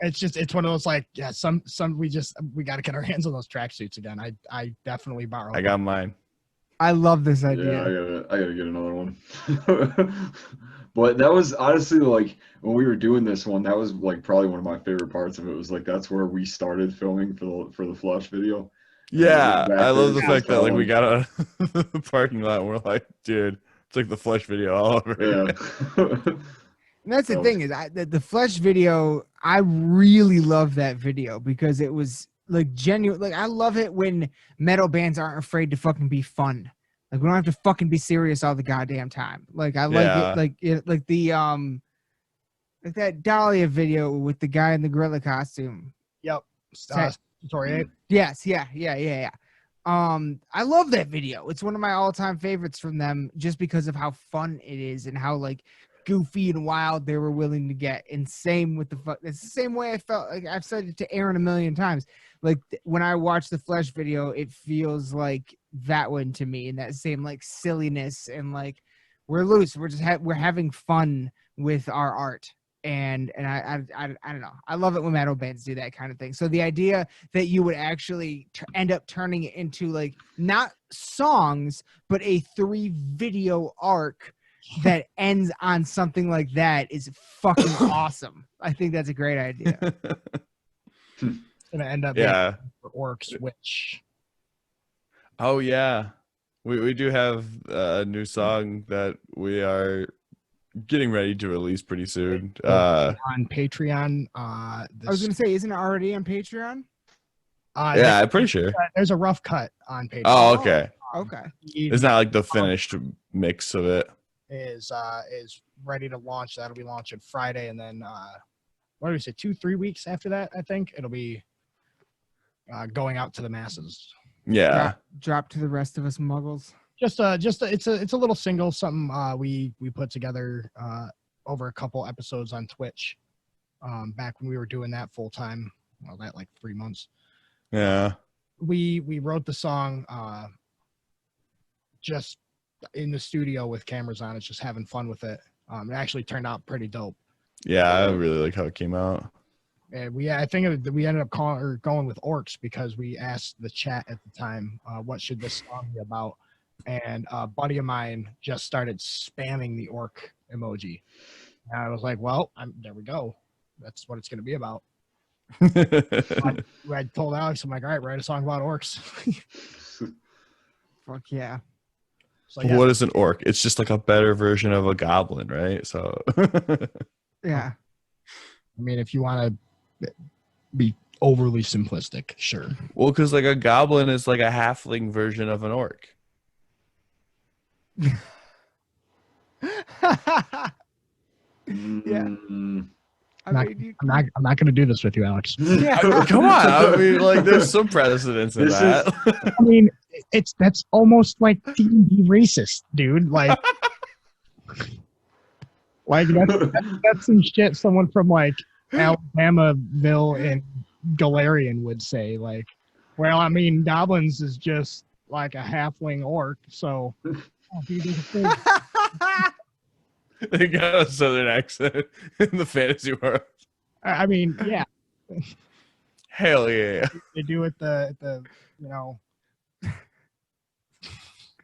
It's one of those like, yeah, some we got to get our hands on those tracksuits again. I definitely borrowed. I got mine. I love this idea. Yeah, I gotta get another one. But that was honestly like when we were doing this one, that was like probably one of my favorite parts of it. Was like that's where we started filming for the Flush video. Yeah, I love the fact that like we we got out of the parking lot and we're like, dude, it's like the Flesh video all over. Yeah. And that's the thing is, the Flesh video, I really love that video because it was like genuine. Like I love it when metal bands aren't afraid to fucking be fun. Like we don't have to fucking be serious all the goddamn time. Like I like like the like that Dahlia video with the guy in the gorilla costume. Yep. Sorry. Yes, yeah. I love that video. It's one of my all-time favorites from them just because of how fun it is and how like goofy and wild they were willing to get. And same with it's the same way I felt. Like I've said it to Aaron a million times. Like when I watch the Flesh video, it feels like that one to me, and that same like silliness and like we're loose. We're just we're having fun with our art. And I don't know. I love it when metal bands do that kind of thing. So the idea that you would actually end up turning it into like not songs, but a 3-video arc that ends on something like that is fucking awesome. I think that's a great idea. It's gonna end up for Orcs, which Oh yeah, we do have a new song that we are getting ready to release pretty soon. on Patreon. I was gonna say, isn't it already on Patreon? Yeah, I'm pretty sure. There's a rough cut on Patreon. Oh, okay. Okay. It's not like the finished mix of it. Is ready to launch. That'll be launching Friday, and then what do we say? 2-3 weeks after that, I think it'll be going out to the masses. Yeah. Drop to the rest of us muggles. It's a little single, something we put together over a couple episodes on Twitch back when we were doing that full time. Well, that like 3 months. Yeah. We wrote the song just in the studio with cameras on. It's just having fun with it. It actually turned out pretty dope. Yeah, I really like how it came out. And we ended up going with Orcs because we asked the chat at the time, what should this song be about? and a buddy of mine just started spamming the orc emoji. And I was like, well, there we go. That's what it's going to be about. I told Alex, I'm like, all right, write a song about orcs. Fuck yeah. So, yeah. What is an orc? It's just like a better version of a goblin, right? So Yeah. I mean, if you want to be overly simplistic, sure. well, because like a goblin is like a halfling version of an orc. Yeah. Mm. I Not- mean, I'm not going to do this with you, Alex. Come on, I mean, like there's some precedence in This that. I mean, that's almost like D&D racist, dude. Like that's some shit someone from like Alabamaville and Galarian would say. Like, well, I mean, goblins is just like a halfling orc, so. Oh, dude, there's a thing. They got a southern accent in the fantasy world. I mean, yeah, Hell yeah. they do it the you know.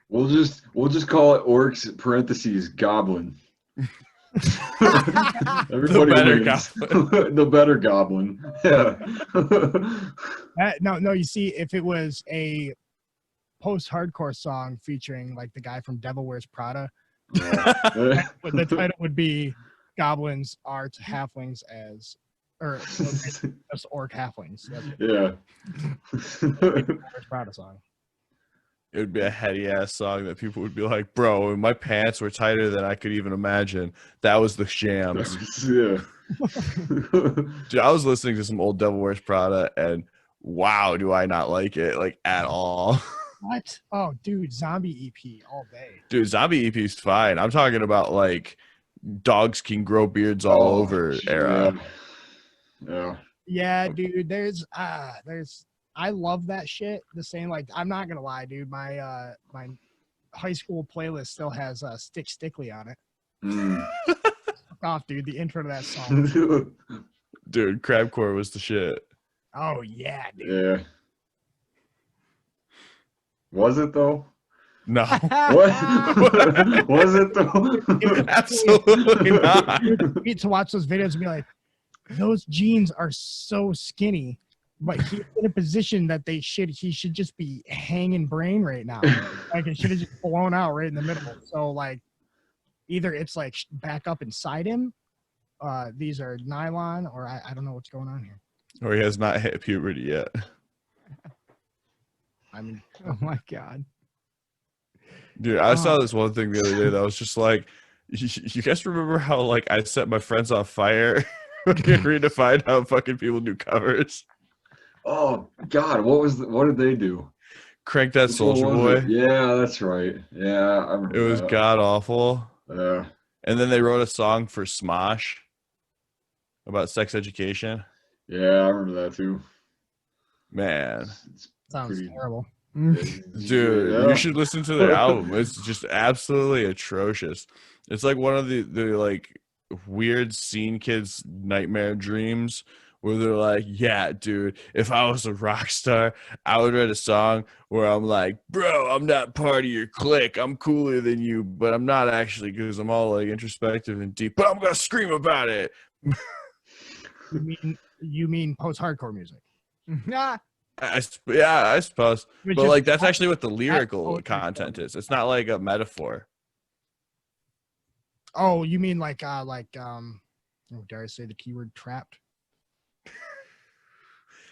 We'll just call it orcs parentheses goblin. Everybody better wins. The better goblin. Yeah. No. You see, if it was a post-hardcore song featuring like the guy from Devil Wears Prada, the title would be "Goblins are to halflings as," or just orc halflings. That's Yeah. Devil Wears Prada song. It would be a heady ass song that people would be like, bro, my pants were tighter than I could even imagine. That was the shams. Yeah. Dude, I was listening to some old Devil Wears Prada and wow, do I not like it like at all. What? Oh, dude, zombie EP all day. Dude, zombie EP's fine. I'm talking about like dogs can grow beards all over era. Yeah. Yeah, dude. There's I love that shit. The same, like, I'm not gonna lie, dude. My my high school playlist still has Stick Stickly on it. Mm. Fuck off, dude. The intro to that song. Dude, Crabcore was the shit. Oh yeah, dude. Yeah. Was it though? No. What? Was it though? Absolutely not. You need to watch those videos and be like, those jeans are so skinny, but he's in a position that he should just be hanging brain right now. Like it should have just blown out right in the middle. So like, either it's like back up inside him, these are nylon, or I don't know what's going on here. Or he has not hit puberty yet. I mean, oh my god. Dude, I saw this one thing the other day that was just like, you guys remember how like I set my friends on fire redefined how fucking people do covers? Oh God, what did they do? Crank That Which one Soldier was Boy. it? Yeah, that's right. Yeah, I remember It was that. god awful. Yeah. And then they wrote a song for Smosh about sex education. Yeah, I remember that too. Man, It's sounds pretty- terrible. dude, Yeah. you should listen to their album. It's just absolutely atrocious. It's like one of the like weird scene kids' nightmare dreams where they're like, yeah, dude, if I was a rock star, I would write a song where I'm like, bro, I'm not part of your clique. I'm cooler than you, but I'm not actually, because I'm all like introspective and deep, but I'm going to scream about it. You mean post-hardcore music? Nah. Yeah, I suppose. Which But is- like, that's actually what the lyrical poetry. content is. It's not like a metaphor. Oh, you mean like oh, dare I say the keyword trapped?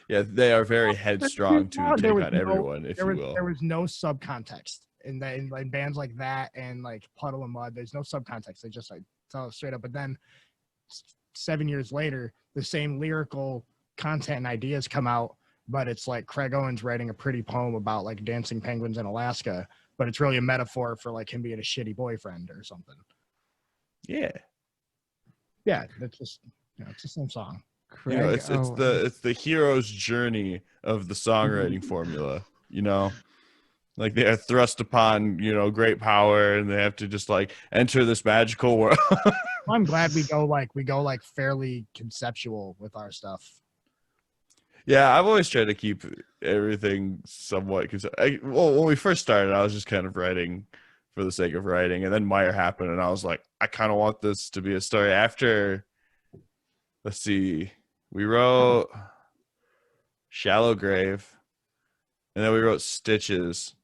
Yeah, they are very headstrong to No, take there was on no- everyone, if you will. There was no subcontext in bands like that and like Puddle and Mud. There's no subcontext. They just like tell it straight up. But then 7 years later, the same lyrical content and ideas come out, but it's like Craig Owens writing a pretty poem about like dancing penguins in Alaska, but it's really a metaphor for like him being a shitty boyfriend or something. Yeah. Yeah, it's just it's the same song. You know, Craig it's the hero's journey of the songwriting formula, you know? Like they are thrust upon, great power, and they have to just like enter this magical world. I'm glad we go like fairly conceptual with our stuff. Yeah, I've always tried to keep everything somewhat because when we first started, I was just kind of writing for the sake of writing, and then Meyer happened, and I was like, I kind of want this to be a story. After, let's see, we wrote Shallow Grave, and then we wrote Stitches,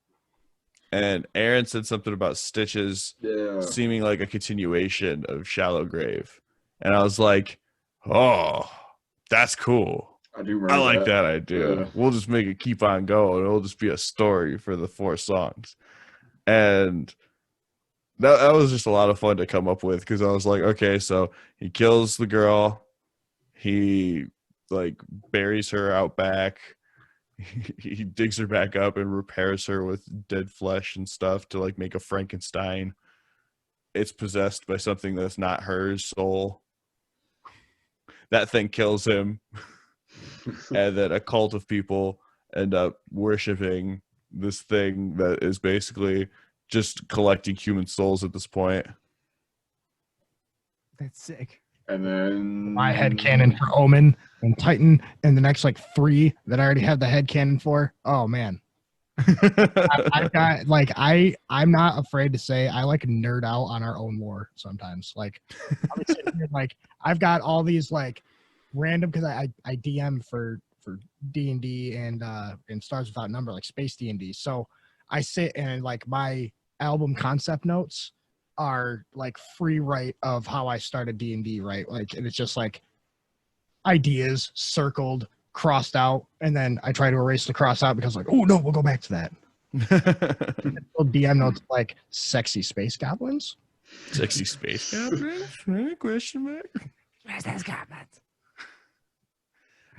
and Aaron said something about Stitches Yeah. seeming like a continuation of Shallow Grave, and I was like, oh, that's cool. I do remember I like that Yeah. idea. We'll just make it keep on going. It'll just be a story for the 4 songs. And that was just a lot of fun to come up with because I was like, okay, so he kills the girl. He like buries her out back. He digs her back up and repairs her with dead flesh and stuff to like make a Frankenstein. It's possessed by something that's not her soul. That thing kills him. And then a cult of people end up worshiping this thing that is basically just collecting human souls at this point. That's sick. And then My headcanon for Omen and Titan and the next like 3 that I already have the headcanon for. Oh man. I've got like I'm not afraid to say I like nerd out on our own lore sometimes. Like I'm sitting here, like I've got all these like random because I DM for D&D and Stars Without Number, like space D&D. So I sit and like my album concept notes are like free write of how I started D&D, right? Like, and it's just like ideas circled, crossed out, and then I try to erase the cross out because like, oh no, we'll go back to that. Little DM notes like sexy space goblins. Sexy space goblins? Question mark. Space goblins.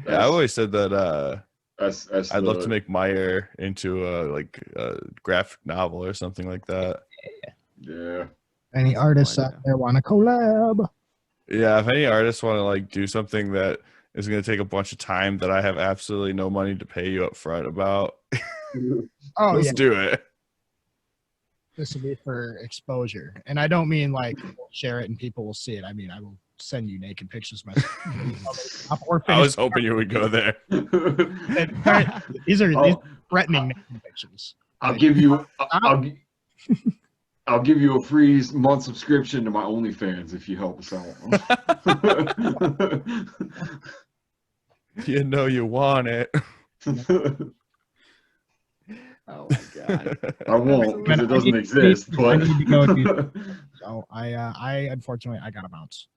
Yeah, I always said that I'd love the- to make Meyer into a graphic novel or something like that. Yeah. Any artists out there want to collab? Yeah, if any artists want to like do something that is going to take a bunch of time that I have absolutely no money to pay you up front about, Oh let's yeah, do it. this will be for exposure, and I don't mean like we'll share it and people will see it. I mean I will send you naked pictures myself. I was hoping you would go there. These are I'll- threatening naked pictures. I'll give you I'll give you a free month subscription to my OnlyFans if you help us out. You know you want it. Oh my god. I won't because it doesn't exist. I But need to go do so I unfortunately I gotta bounce.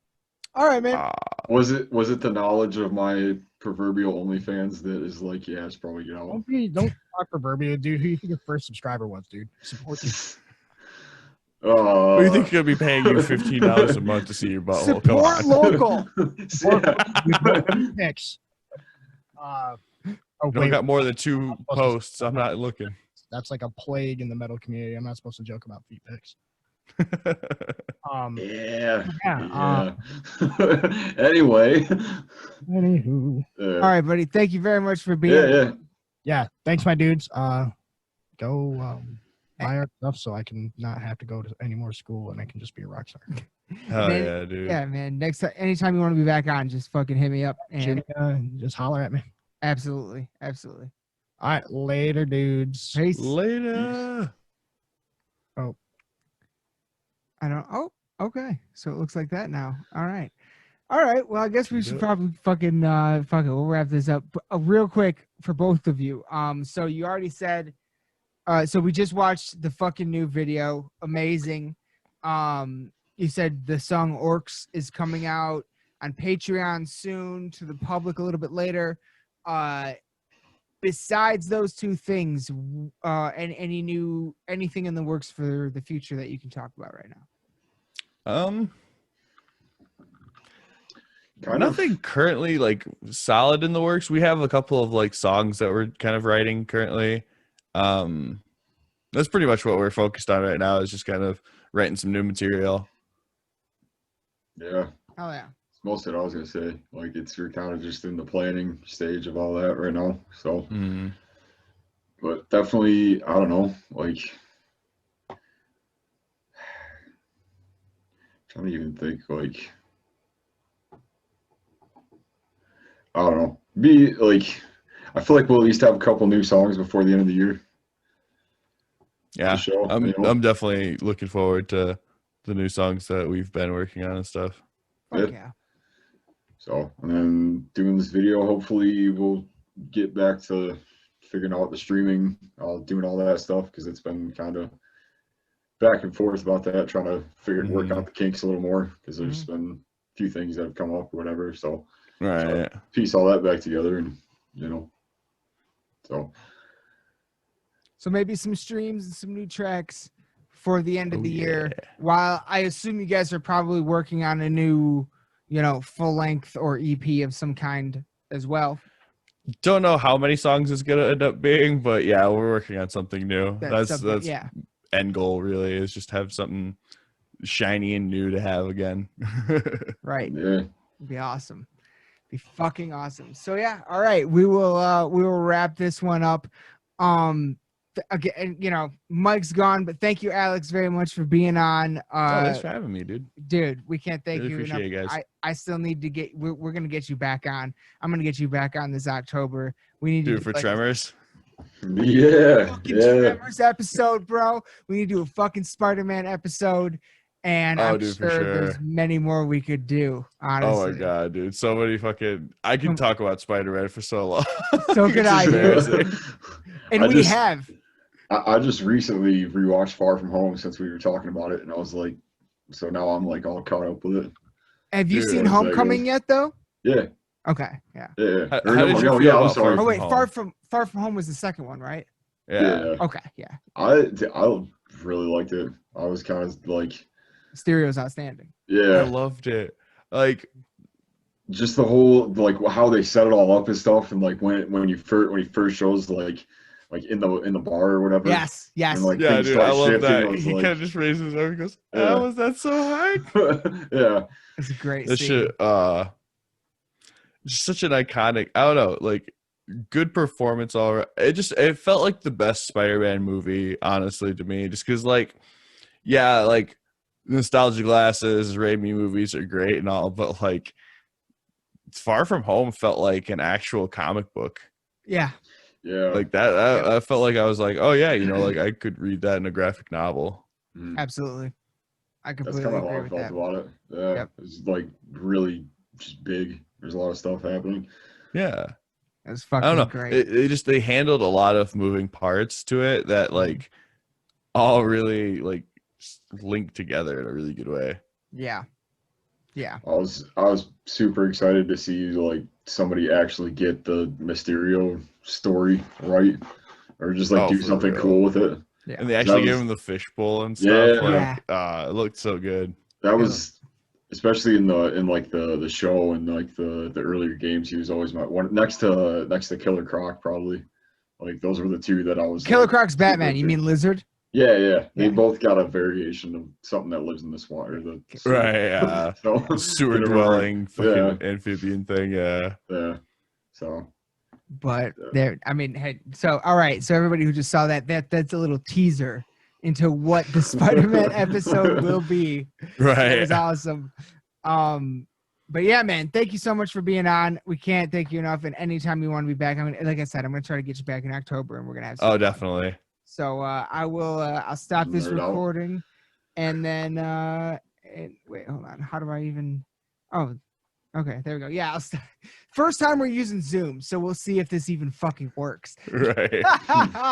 All right, man. was it the knowledge of my proverbial OnlyFans that is like, yeah, it's probably get out. Don't talk proverbial, dude. Who you think your first subscriber was, dude? Support you. Who do you think could be paying you $15 a month to see your butthole? Come Support on. local. Picks. Oh You don't wait, got more than 2 posts. I'm not looking. that's like a plague in the metal community. I'm not supposed to joke about feet pics. Yeah. Yeah. Anyway. Anywho. All right, buddy. Thank you very much for being. Yeah. Yeah. Thanks, my dudes. Go buy our stuff so I can not have to go to any more school and I can just be a rock star. Hell Man, yeah, dude. Yeah, man. Next time, anytime you want to be back on, just fucking hit me up. And Just holler at me. absolutely. All All right, later, dudes. Peace. Later. I don't. Oh, okay. So it looks like that now. All right. Well, I guess we should probably fucking we'll wrap this up real quick for both of you. So you already said. So we just watched the fucking new video. Amazing. You said the song Orcs is coming out on Patreon soon, to the public a little bit later. Besides those 2 things, and anything in the works for the future that you can talk about right now? Nothing currently like solid in the works. We have a couple of like songs that we're kind of writing currently. That's pretty much what we're focused on right now, is just kind of writing some new material. Yeah. Oh yeah. Most of it I was gonna say. Like you're kind of just in the planning stage of all that right now. So but definitely, I don't know, like trying to even think, like I don't know. Be like I feel like we'll at least have a couple new songs before the end of the year. Yeah, Show, I'm definitely looking forward to the new songs that we've been working on and stuff. Yeah. So, and then doing this video, hopefully we'll get back to figuring out the streaming, doing all that stuff, because it's been kind of back and forth about that, trying to work out the kinks a little more, because there's been a few things that have come up or whatever. So, Right. Piece all that back together, and So maybe some streams and some new tracks for the end of the year. While I assume you guys are probably working on a new, full length or EP of some kind as well. Don't know how many songs it's gonna end up being, but yeah, we're working on something new. That's end goal really, is just have something shiny and new to have again. Right. Yeah. It'd be awesome. Be fucking awesome. So yeah, all right. We will wrap this one up. Again, Mike's gone, but thank you, Alex, very much for being on. Thanks for having me, dude. Dude, we can't thank Really you enough. appreciate it, guys. I still need to get. We're gonna get you back on. I'm gonna get you back on this October. We need Do to it for Tremors. Fucking Tremors episode, bro. We need to do a fucking Spider-Man episode, and I'm dude, for sure there's sure. many more we could do. Honestly. Oh my god, dude! So many fucking. I can talk about Spider-Man for so long. So could I, dude. And we have. I just recently rewatched Far From Home since we were talking about it, and I was like, so now I'm like all caught up with it. Have you seen Homecoming yet, though? Yeah. Okay. Yeah. Yeah. How did you feel about sorry. Oh wait, Far Far From Home was the second one, right? Yeah. Okay. Yeah. I really liked it. I was kind of like. Stereo's outstanding. Yeah. I loved it. Like. Just the whole like how they set it all up and stuff, and like when he first shows like in the bar or whatever. Yes. And, like, Yeah, dude, I love that. He He kind of just raises his arm and goes, "Oh, was that so hard?" Yeah. It's a great That scene. shit, just such an iconic. I don't know, like good performance. All right, it felt like the best Spider-Man movie, honestly, to me. Just because, like, yeah, like nostalgia glasses, Raimi movies are great and all, but like Far From Home felt like an actual comic book. Yeah. Yeah. Like that. I felt like I was like, oh yeah, like I could read that in a graphic novel. Absolutely. I That's completely kind of how agree I with felt that. about it. Yeah. Yep. It's like really just big. There's a lot of stuff happening. Yeah. It was I don't know. fucking great. They handled a lot of moving parts to it that like all really like linked together in a really good way. Yeah. Yeah. I was super excited to see like somebody actually get the Mysterio story right, or just like do for something real. cool with it. Yeah. And they actually gave him the fishbowl and stuff. Yeah. Like, it looked so good. That was especially in the show and like the earlier games. He was always my one next to Killer Croc probably. Like those were the two that I was. Killer like, Croc's Batman. You mean Lizard? Yeah. They Yeah. both got a variation of something that lives in the swamp or the Right. Yeah. so, Sewer dwelling fucking amphibian thing. Yeah. Yeah. So. But there, I mean, hey, so all right, so everybody who just saw that's a little teaser into what the Spider-Man episode will be. Right. It was awesome. But yeah, man, thank you so much for being on. We can't thank you enough. And anytime you want to be back, I mean, like I said, I'm gonna try to get you back in October, and we're gonna have. Some fun. Definitely. So I'll stop this recording, and then wait, hold on. How do I even? Oh, okay, there we go. Yeah, I'll stop. First time we're using Zoom, so we'll see if this even fucking works. Right.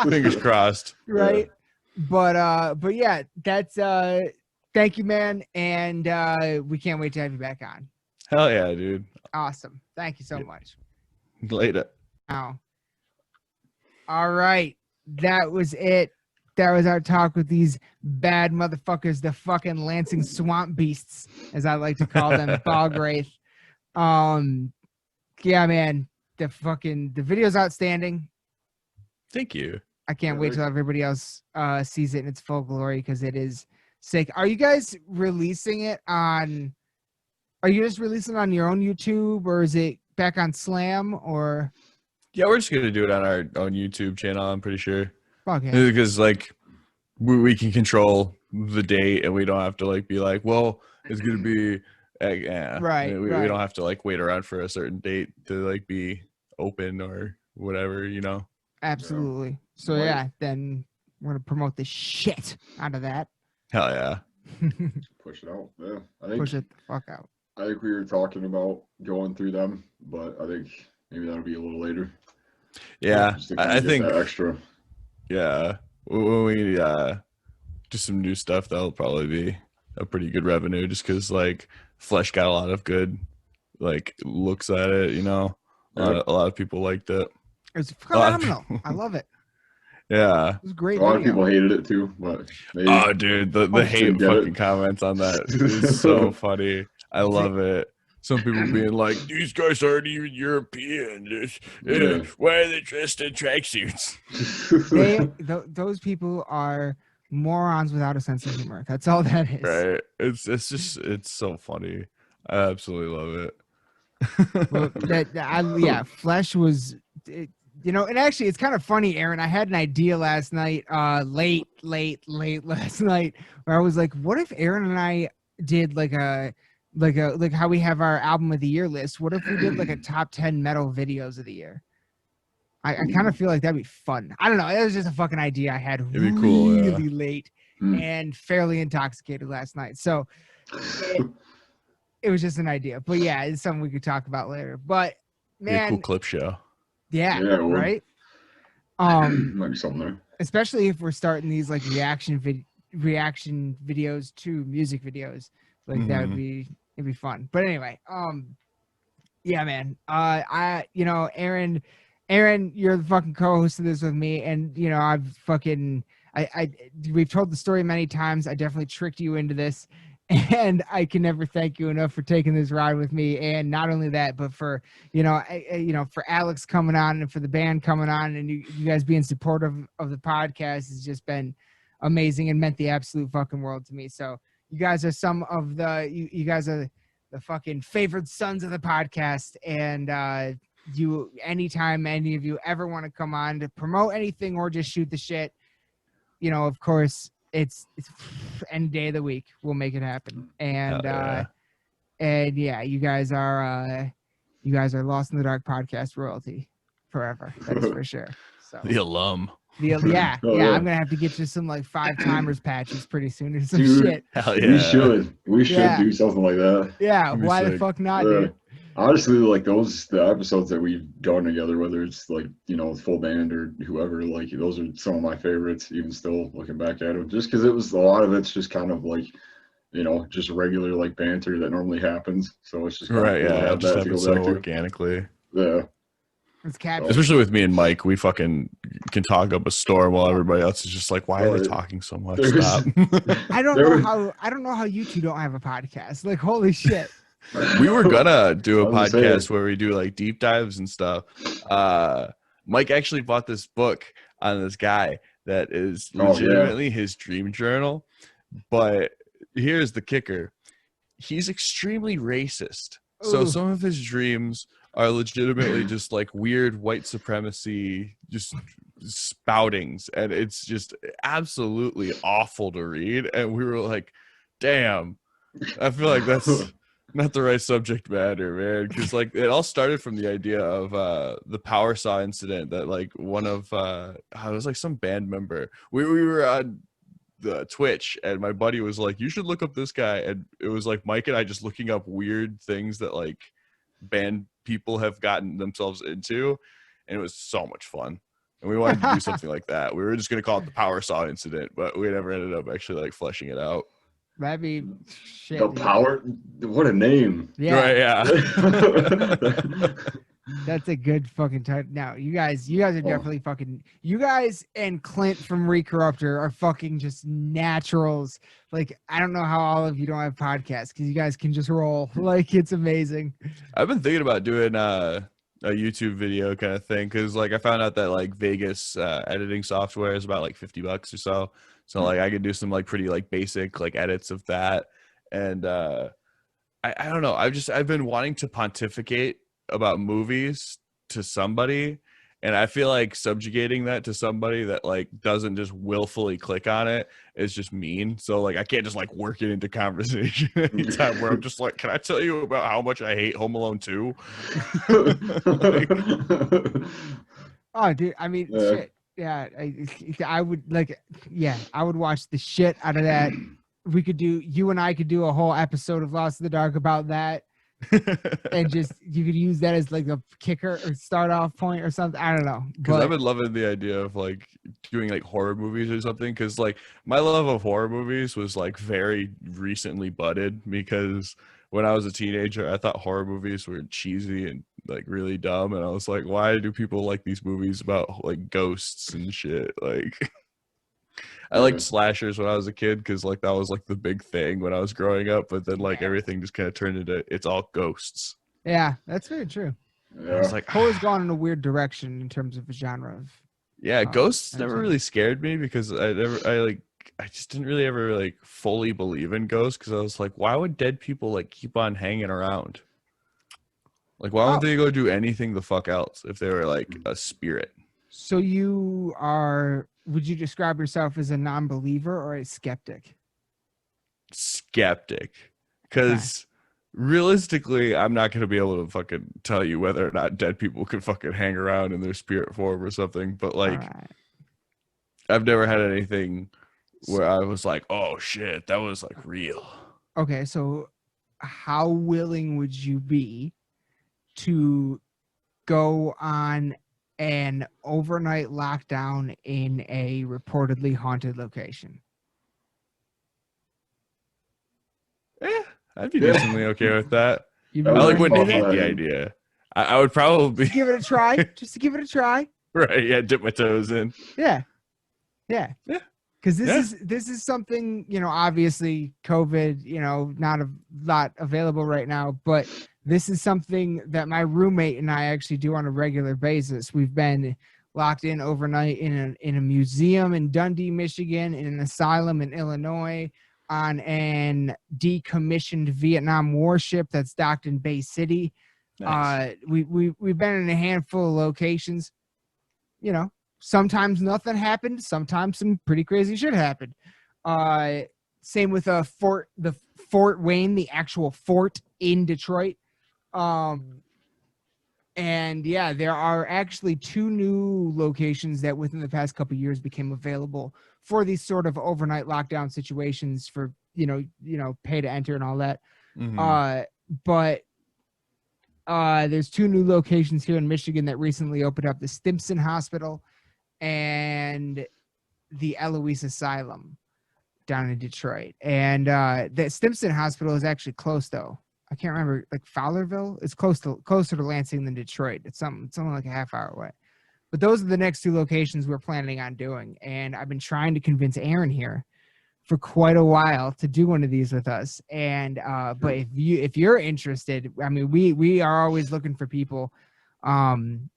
Fingers crossed. Right. Yeah. But yeah, that's thank you, man, and we can't wait to have you back on. Hell yeah, dude. Awesome. Thank you so much. Later. Now, all right. That was it. That was our talk with these bad motherfuckers, the fucking Lansing swamp beasts, as I like to call them, Bog Wraith. Yeah, man, the video's outstanding. Thank you. I can't wait till everybody else sees it in its full glory because it is sick. Are you guys releasing it on? Are you just releasing it on your own YouTube, or is it back on Slam, or? Yeah, we're just gonna do it on our own YouTube channel. I'm pretty sure. Fuck yeah. Because like we can control the date, and we don't have to like be like, well, it's gonna be Right. We don't have to like wait around for a certain date to like be open or whatever, you know. Absolutely. So Right. yeah, then we're gonna promote the shit out of that. Hell yeah. Push it out. Yeah, I think Push it the fuck out. I think we were talking about going through them, but I think maybe that'll be a little later. Yeah, Just to kind I of get think that extra. yeah, when we do some new stuff, that'll probably be a pretty good revenue, just because like Flesh got a lot of good like looks at it, you know. A lot of people liked it. It's A lot of phenomenal. people- I love it. Yeah. It was a great A lot of video. people hated it too, but they, Oh, dude, the Oh, hate get it. fucking comments on that is so funny. I love it. Some people being like, "These guys aren't even European. Yeah. Why are they dressed in tracksuits?" Those people are morons without a sense of humor. That's all that is. Right? It's so funny. I absolutely love it. Well, Flesh was, and actually it's kind of funny, Aaron. I had an idea last night, late last night, where I was like, what if Aaron and I did like how we have our album of the year list? What if we did like a top 10 metal videos of the year? I kind of feel like that'd be fun. I don't know. It was just a fucking idea I had It'd be cool, yeah. really late Mm. and fairly intoxicated last night. So it was just an idea. But yeah, it's something we could talk about later. But Be a man, cool clip show. yeah, Yeah, it would. right. Might be something there. Especially if we're starting these like reaction videos to music videos, like that would Mhm. it'd be fun. But anyway, yeah, man. Aaron, you're the fucking co-host of this with me, and we've told the story many times. I definitely tricked you into this, and I can never thank you enough for taking this ride with me. And not only that, but for for Alex coming on and for the band coming on, and you guys being supportive of the podcast has just been amazing and meant the absolute fucking world to me. So you guys are some of you guys are the fucking favored sons of the podcast, and anytime any of you ever want to come on to promote anything or just shoot the shit, of course it's any day of the week we'll make it happen. And you guys are Lost in the Dark podcast royalty forever. That's for sure. So The alum. yeah, Oh, yeah. I'm gonna have to get you some like 5-timers patches pretty soon or some Dude. shit. Hell We yeah. should Yeah. do something like that. Yeah, That'd be why the sick. fuck not, Yeah. dude? Honestly, like the episodes that we've done together, whether it's like full band or whoever, like those are some of my favorites. Even still looking back at them, just because it was a lot of it's just kind of like just regular like banter that normally happens. So it's just kind Right, of cool to yeah. have Just that have to it go so back to. organically. Yeah. It's captured. Especially with me and Mike, we fucking can talk up a storm while everybody else is just like, why are they talking so much? There's- Stop. I don't There know how you two don't have a podcast. Like, holy shit. We were gonna do a I was gonna podcast say. where we do like deep dives and stuff. Mike actually bought this book on this guy that is Oh, yeah. legitimately his dream journal. But here's the kicker. He's extremely racist. So Ooh. some of his dreams are legitimately just like weird white supremacy, just spoutings. And it's just absolutely awful to read. And we were like, damn, I feel like that's not the right subject matter, man. Because like it all started from the idea of the power saw incident that like one of it was like some band member. We were on the Twitch and my buddy was like, you should look up this guy, and it was like Mike and I just looking up weird things that like band people have gotten themselves into, and it was so much fun. And we wanted to do something like that. We were just gonna call it the power saw incident, but we never ended up actually like fleshing it out. That'd be shit. The dude. power. What a name. Yeah, Right, yeah. that's a good fucking title. Now, you guys are definitely fucking. You guys and Clint from Recorruptor are fucking just naturals. Like, I don't know how all of you don't have podcasts because you guys can just roll. Like, it's amazing. I've been thinking about doing a YouTube video kind of thing, because like I found out that like Vegas editing software is about like $50 or so. So like I could do some like pretty like basic like edits of that. And I don't know. I've been wanting to pontificate about movies to somebody, and I feel like subjugating that to somebody that like doesn't just willfully click on it is just mean. So like I can't just like work it into conversation anytime where I'm just like, can I tell you about how much I hate Home Alone 2? Oh, dude. I mean, Yeah. shit. Yeah, I would like. Yeah, I would watch the shit out of that. We could do. You and I could do a whole episode of Lost in the Dark about that, and just you could use that as like a kicker or start off point or something. I don't know. Because But I've been loving the idea of like doing like horror movies or something. Because like my love of horror movies was like very recently budded. Because when I was a teenager, I thought horror movies were cheesy and like really dumb. And I was like, why do people like these movies about like ghosts and shit? Like, I liked slashers when I was a kid because like that was like the big thing when I was growing up. But then like everything just kind of turned into it's all ghosts. yeah, that's very true. I was like, Horror's gone in a weird direction in terms of a genre of. yeah, ghosts never entertainment. really scared me because I just didn't really ever like fully believe in ghosts because I was like, why would dead people like keep on hanging around? Like, why wouldn't they go do anything the fuck else if they were like a spirit? So you are? Would you describe yourself as a non-believer or a skeptic? Skeptic, because realistically, I'm not gonna be able to fucking tell you whether or not dead people could fucking hang around in their spirit form or something. But like, Alright. I've never had anything where I was like, oh shit, that was like real. Okay, so how willing would you be to go on an overnight lockdown in a reportedly haunted location? I'd be decently okay with that. You'd I be like willing wouldn't to do hate that? the idea. I would probably Give it a try. Just to give it a try. right. Yeah, dip my toes in. Yeah. Because Yeah. this is something, obviously COVID, not a lot available right now, but this is something that my roommate and I actually do on a regular basis. We've been locked in overnight in a museum in Dundee, Michigan, in an asylum in Illinois, on an decommissioned Vietnam warship that's docked in Bay City. Nice. We've been in a handful of locations. Sometimes nothing happened. Sometimes some pretty crazy shit happened. Same with the Fort Wayne, the actual fort in Detroit. And yeah, there are actually 2 new locations that within the past couple of years became available for these sort of overnight lockdown situations for, pay to enter and all that. Mhm. But there's 2 new locations here in Michigan that recently opened up: the Stimson Hospital and the Eloise Asylum down in Detroit. And the Stimson Hospital is actually close, though. I can't remember, like Fowlerville. It's closer to Lansing than Detroit. It's something like a half hour away. But those are the next 2 locations we're planning on doing. And I've been trying to convince Aaron here for quite a while to do one of these with us. And but if you're interested, I mean, we are always looking for people. And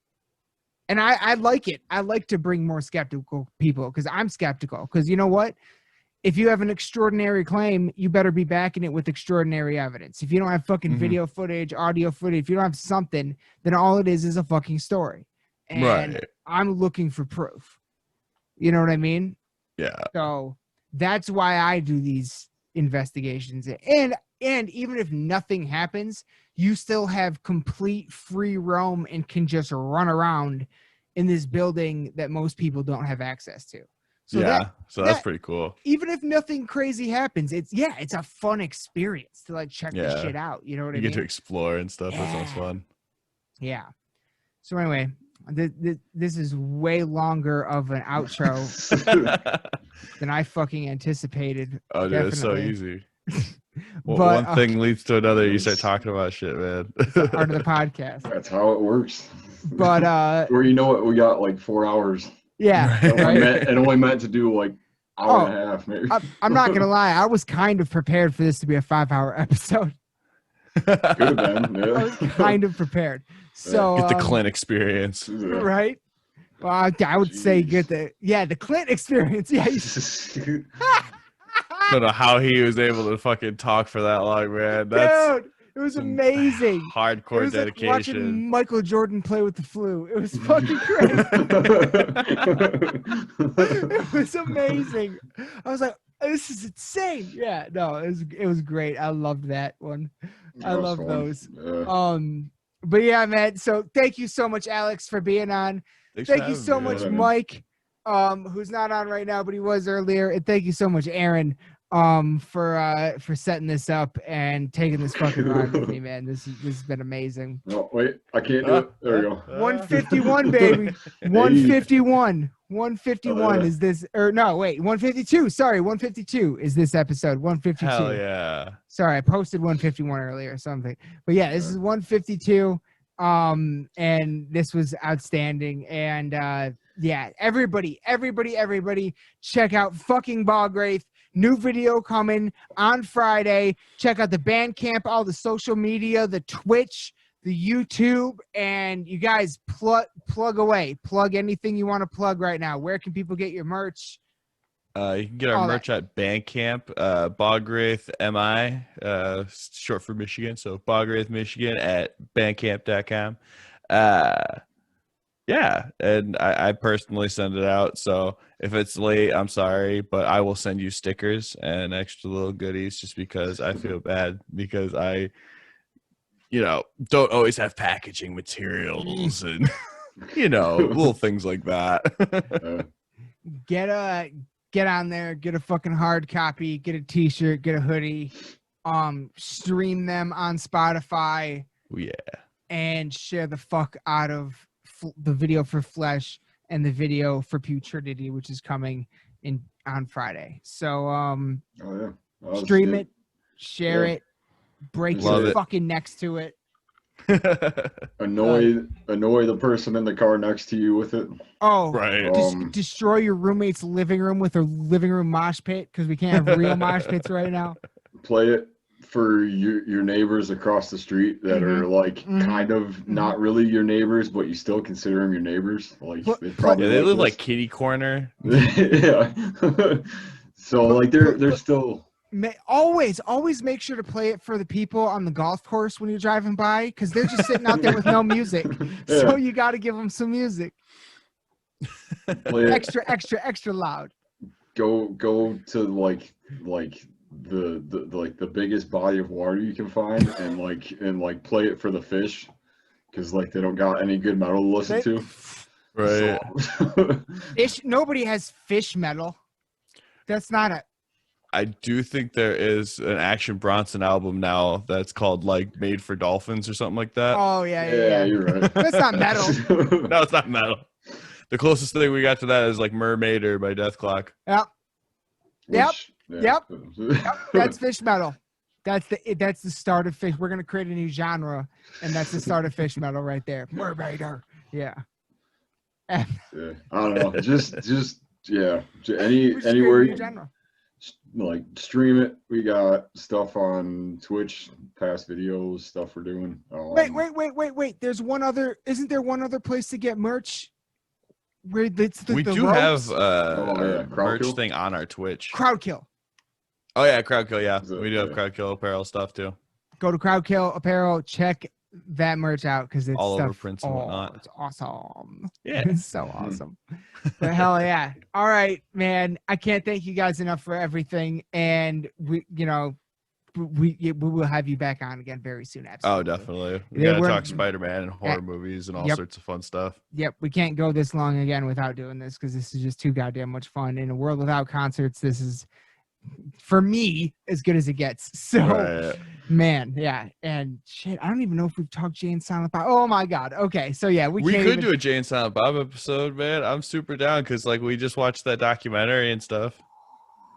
I like it. I like to bring more skeptical people because I'm skeptical. Because you know what? If you have an extraordinary claim, you better be backing it with extraordinary evidence. If you don't have fucking video footage, audio footage, if you don't have something, then all it is a fucking story. And Right. I'm looking for proof. You know what I mean? Yeah. So that's why I do these investigations. And even if nothing happens, you still have complete free roam and can just run around in this building that most people don't have access to. So yeah. That's that- pretty cool. even if nothing crazy happens, it's a fun experience to like check the Yeah. shit out. You know what You I mean? get to explore and stuff. That sounds Yeah. fun. Yeah. So anyway, this is way longer of an outro than I fucking anticipated. Oh, dude, it's so Definitely. easy. But One thing leads to another. You start talking about shit, man. part of the podcast. That's how it works. But Or you know what? We got like 4 hours. yeah, Right. right? It only meant to do like hour and a half, maybe. I'm not gonna lie. I was kind of prepared for this to be a 5-hour episode. Could have been. I was Yeah. kind of prepared. So Get the Clint experience. right? Well, I would say get the Clint experience. Yeah. I don't know how he was able to fucking talk for that long, man. That's Dude, it was some amazing. It hardcore was like dedication. watching Michael Jordan play with the flu. It was fucking crazy. It was amazing. I was like, this is insane. Yeah, no, it was great. I loved that one. I love those. Yeah. But yeah, man. So thank you so much, Alex, for being on. Thanks for Thank you having so me, much, man. Mike, who's not on right now, but he was earlier. And thank you so much, Aaron, for setting this up and taking this fucking ride with me, man. This has been amazing. Oh, wait, I can't do it. There we go. 151, baby. 151. 151 yeah. is this, or no, wait, 152. Sorry, 152 is this episode. 152. Hell yeah. Sorry, I posted 151 earlier or something. But yeah, this is 152. And this was outstanding. And yeah, everybody, check out fucking Bog Wraith. New video coming on Friday. Check out the Bandcamp, all the social media, the Twitch, the YouTube, and you guys plug away. Plug anything you want to plug right now. Where can people get your merch? You can get our merch at Bandcamp, Bog Wraith MI, short for Michigan. So Bog Wraith Michigan at bandcamp.com. Yeah, and I personally send it out. So if it's late, I'm sorry, but I will send you stickers and extra little goodies just because I feel bad because I, don't always have packaging materials and, little things like that. Get on there, get a fucking hard copy, get a t-shirt, get a hoodie, stream them on Spotify. Yeah. And share the fuck out of the video for Flesh and the video for Putridity, which is coming on Friday. So stream it, share it, break your fucking necks to it. Annoy the person in the car next to you with it. Oh, right. Destroy your roommate's living room with a living room mosh pit because we can't have real mosh pits right now. Play it for your neighbors across the street that are like kind of not really your neighbors, but you still consider them your neighbors. Like they live like kitty corner. Yeah. So like they're still. Always make sure to play it for the people on the golf course when you're driving by because they're just sitting out there with no music. Yeah. So you got to give them some music. Extra loud. Go to like the biggest body of water you can find and play it for the fish because like they don't got any good metal to listen to. Right. So. Nobody has fish metal. That's not a. I do think there is an Action Bronson album now that's called like Made for Dolphins or something like that. Oh yeah. You're right. That's not metal. No, it's not metal. The closest thing we got to that is like Mermaider by Death Clock. Yep. That's fish metal. That's the start of fish. We're gonna create a new genre, and that's the start of fish metal right there. Mermaider. Yeah. I don't know. Just anywhere. Genre. Like stream it. We got stuff on Twitch, past videos, stuff we're doing. Wait. There's one other. Isn't there one other place to get merch? Where we do have a merch thing on our Twitch. Crowdkill. Oh yeah, Crowdkill. Yeah, we do have Crowdkill apparel stuff too. Go to Crowdkill Apparel. Check that merch out because it's all over prints and whatnot. It's awesome. Yeah, it's so awesome. But hell yeah! All right, man. I can't thank you guys enough for everything, and we will have you back on again very soon. Absolutely. Oh, definitely. We gotta talk Spider-Man and horror movies and all sorts of fun stuff. Yep, we can't go this long again without doing this because this is just too goddamn much fun. In a world without concerts, this is, for me, as good as it gets. So, man, yeah, and shit, I don't even know if we've talked Jay and Silent Bob. Oh my god. Okay, so yeah, we could do a Jay and Silent Bob episode, man. I'm super down because like we just watched that documentary and stuff.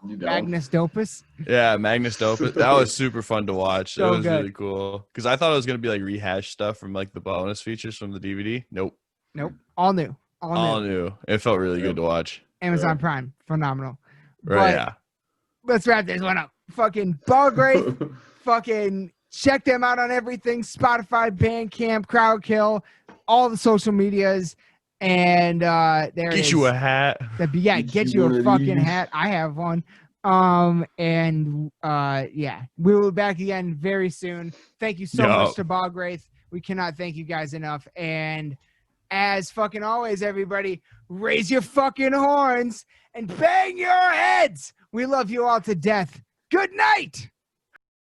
Magnus Opus. Yeah, Magnus Opus. That was super fun to watch. So it was really cool because I thought it was gonna be like rehashed stuff from like the bonus features from the DVD. Nope. All new. It felt really good to watch. Amazon Prime, phenomenal. Right. Yeah. Let's wrap this one up. Fucking Bog Wraith. Fucking check them out on everything: Spotify, Bandcamp, Crowdkill, all the social medias. And get you a hat. Get you a fucking hat. I have one. We will be back again very soon. Thank you so much to Bog Wraith. We cannot thank you guys enough. And as fucking always, everybody, raise your fucking horns and bang your heads. We love you all to death. Good night.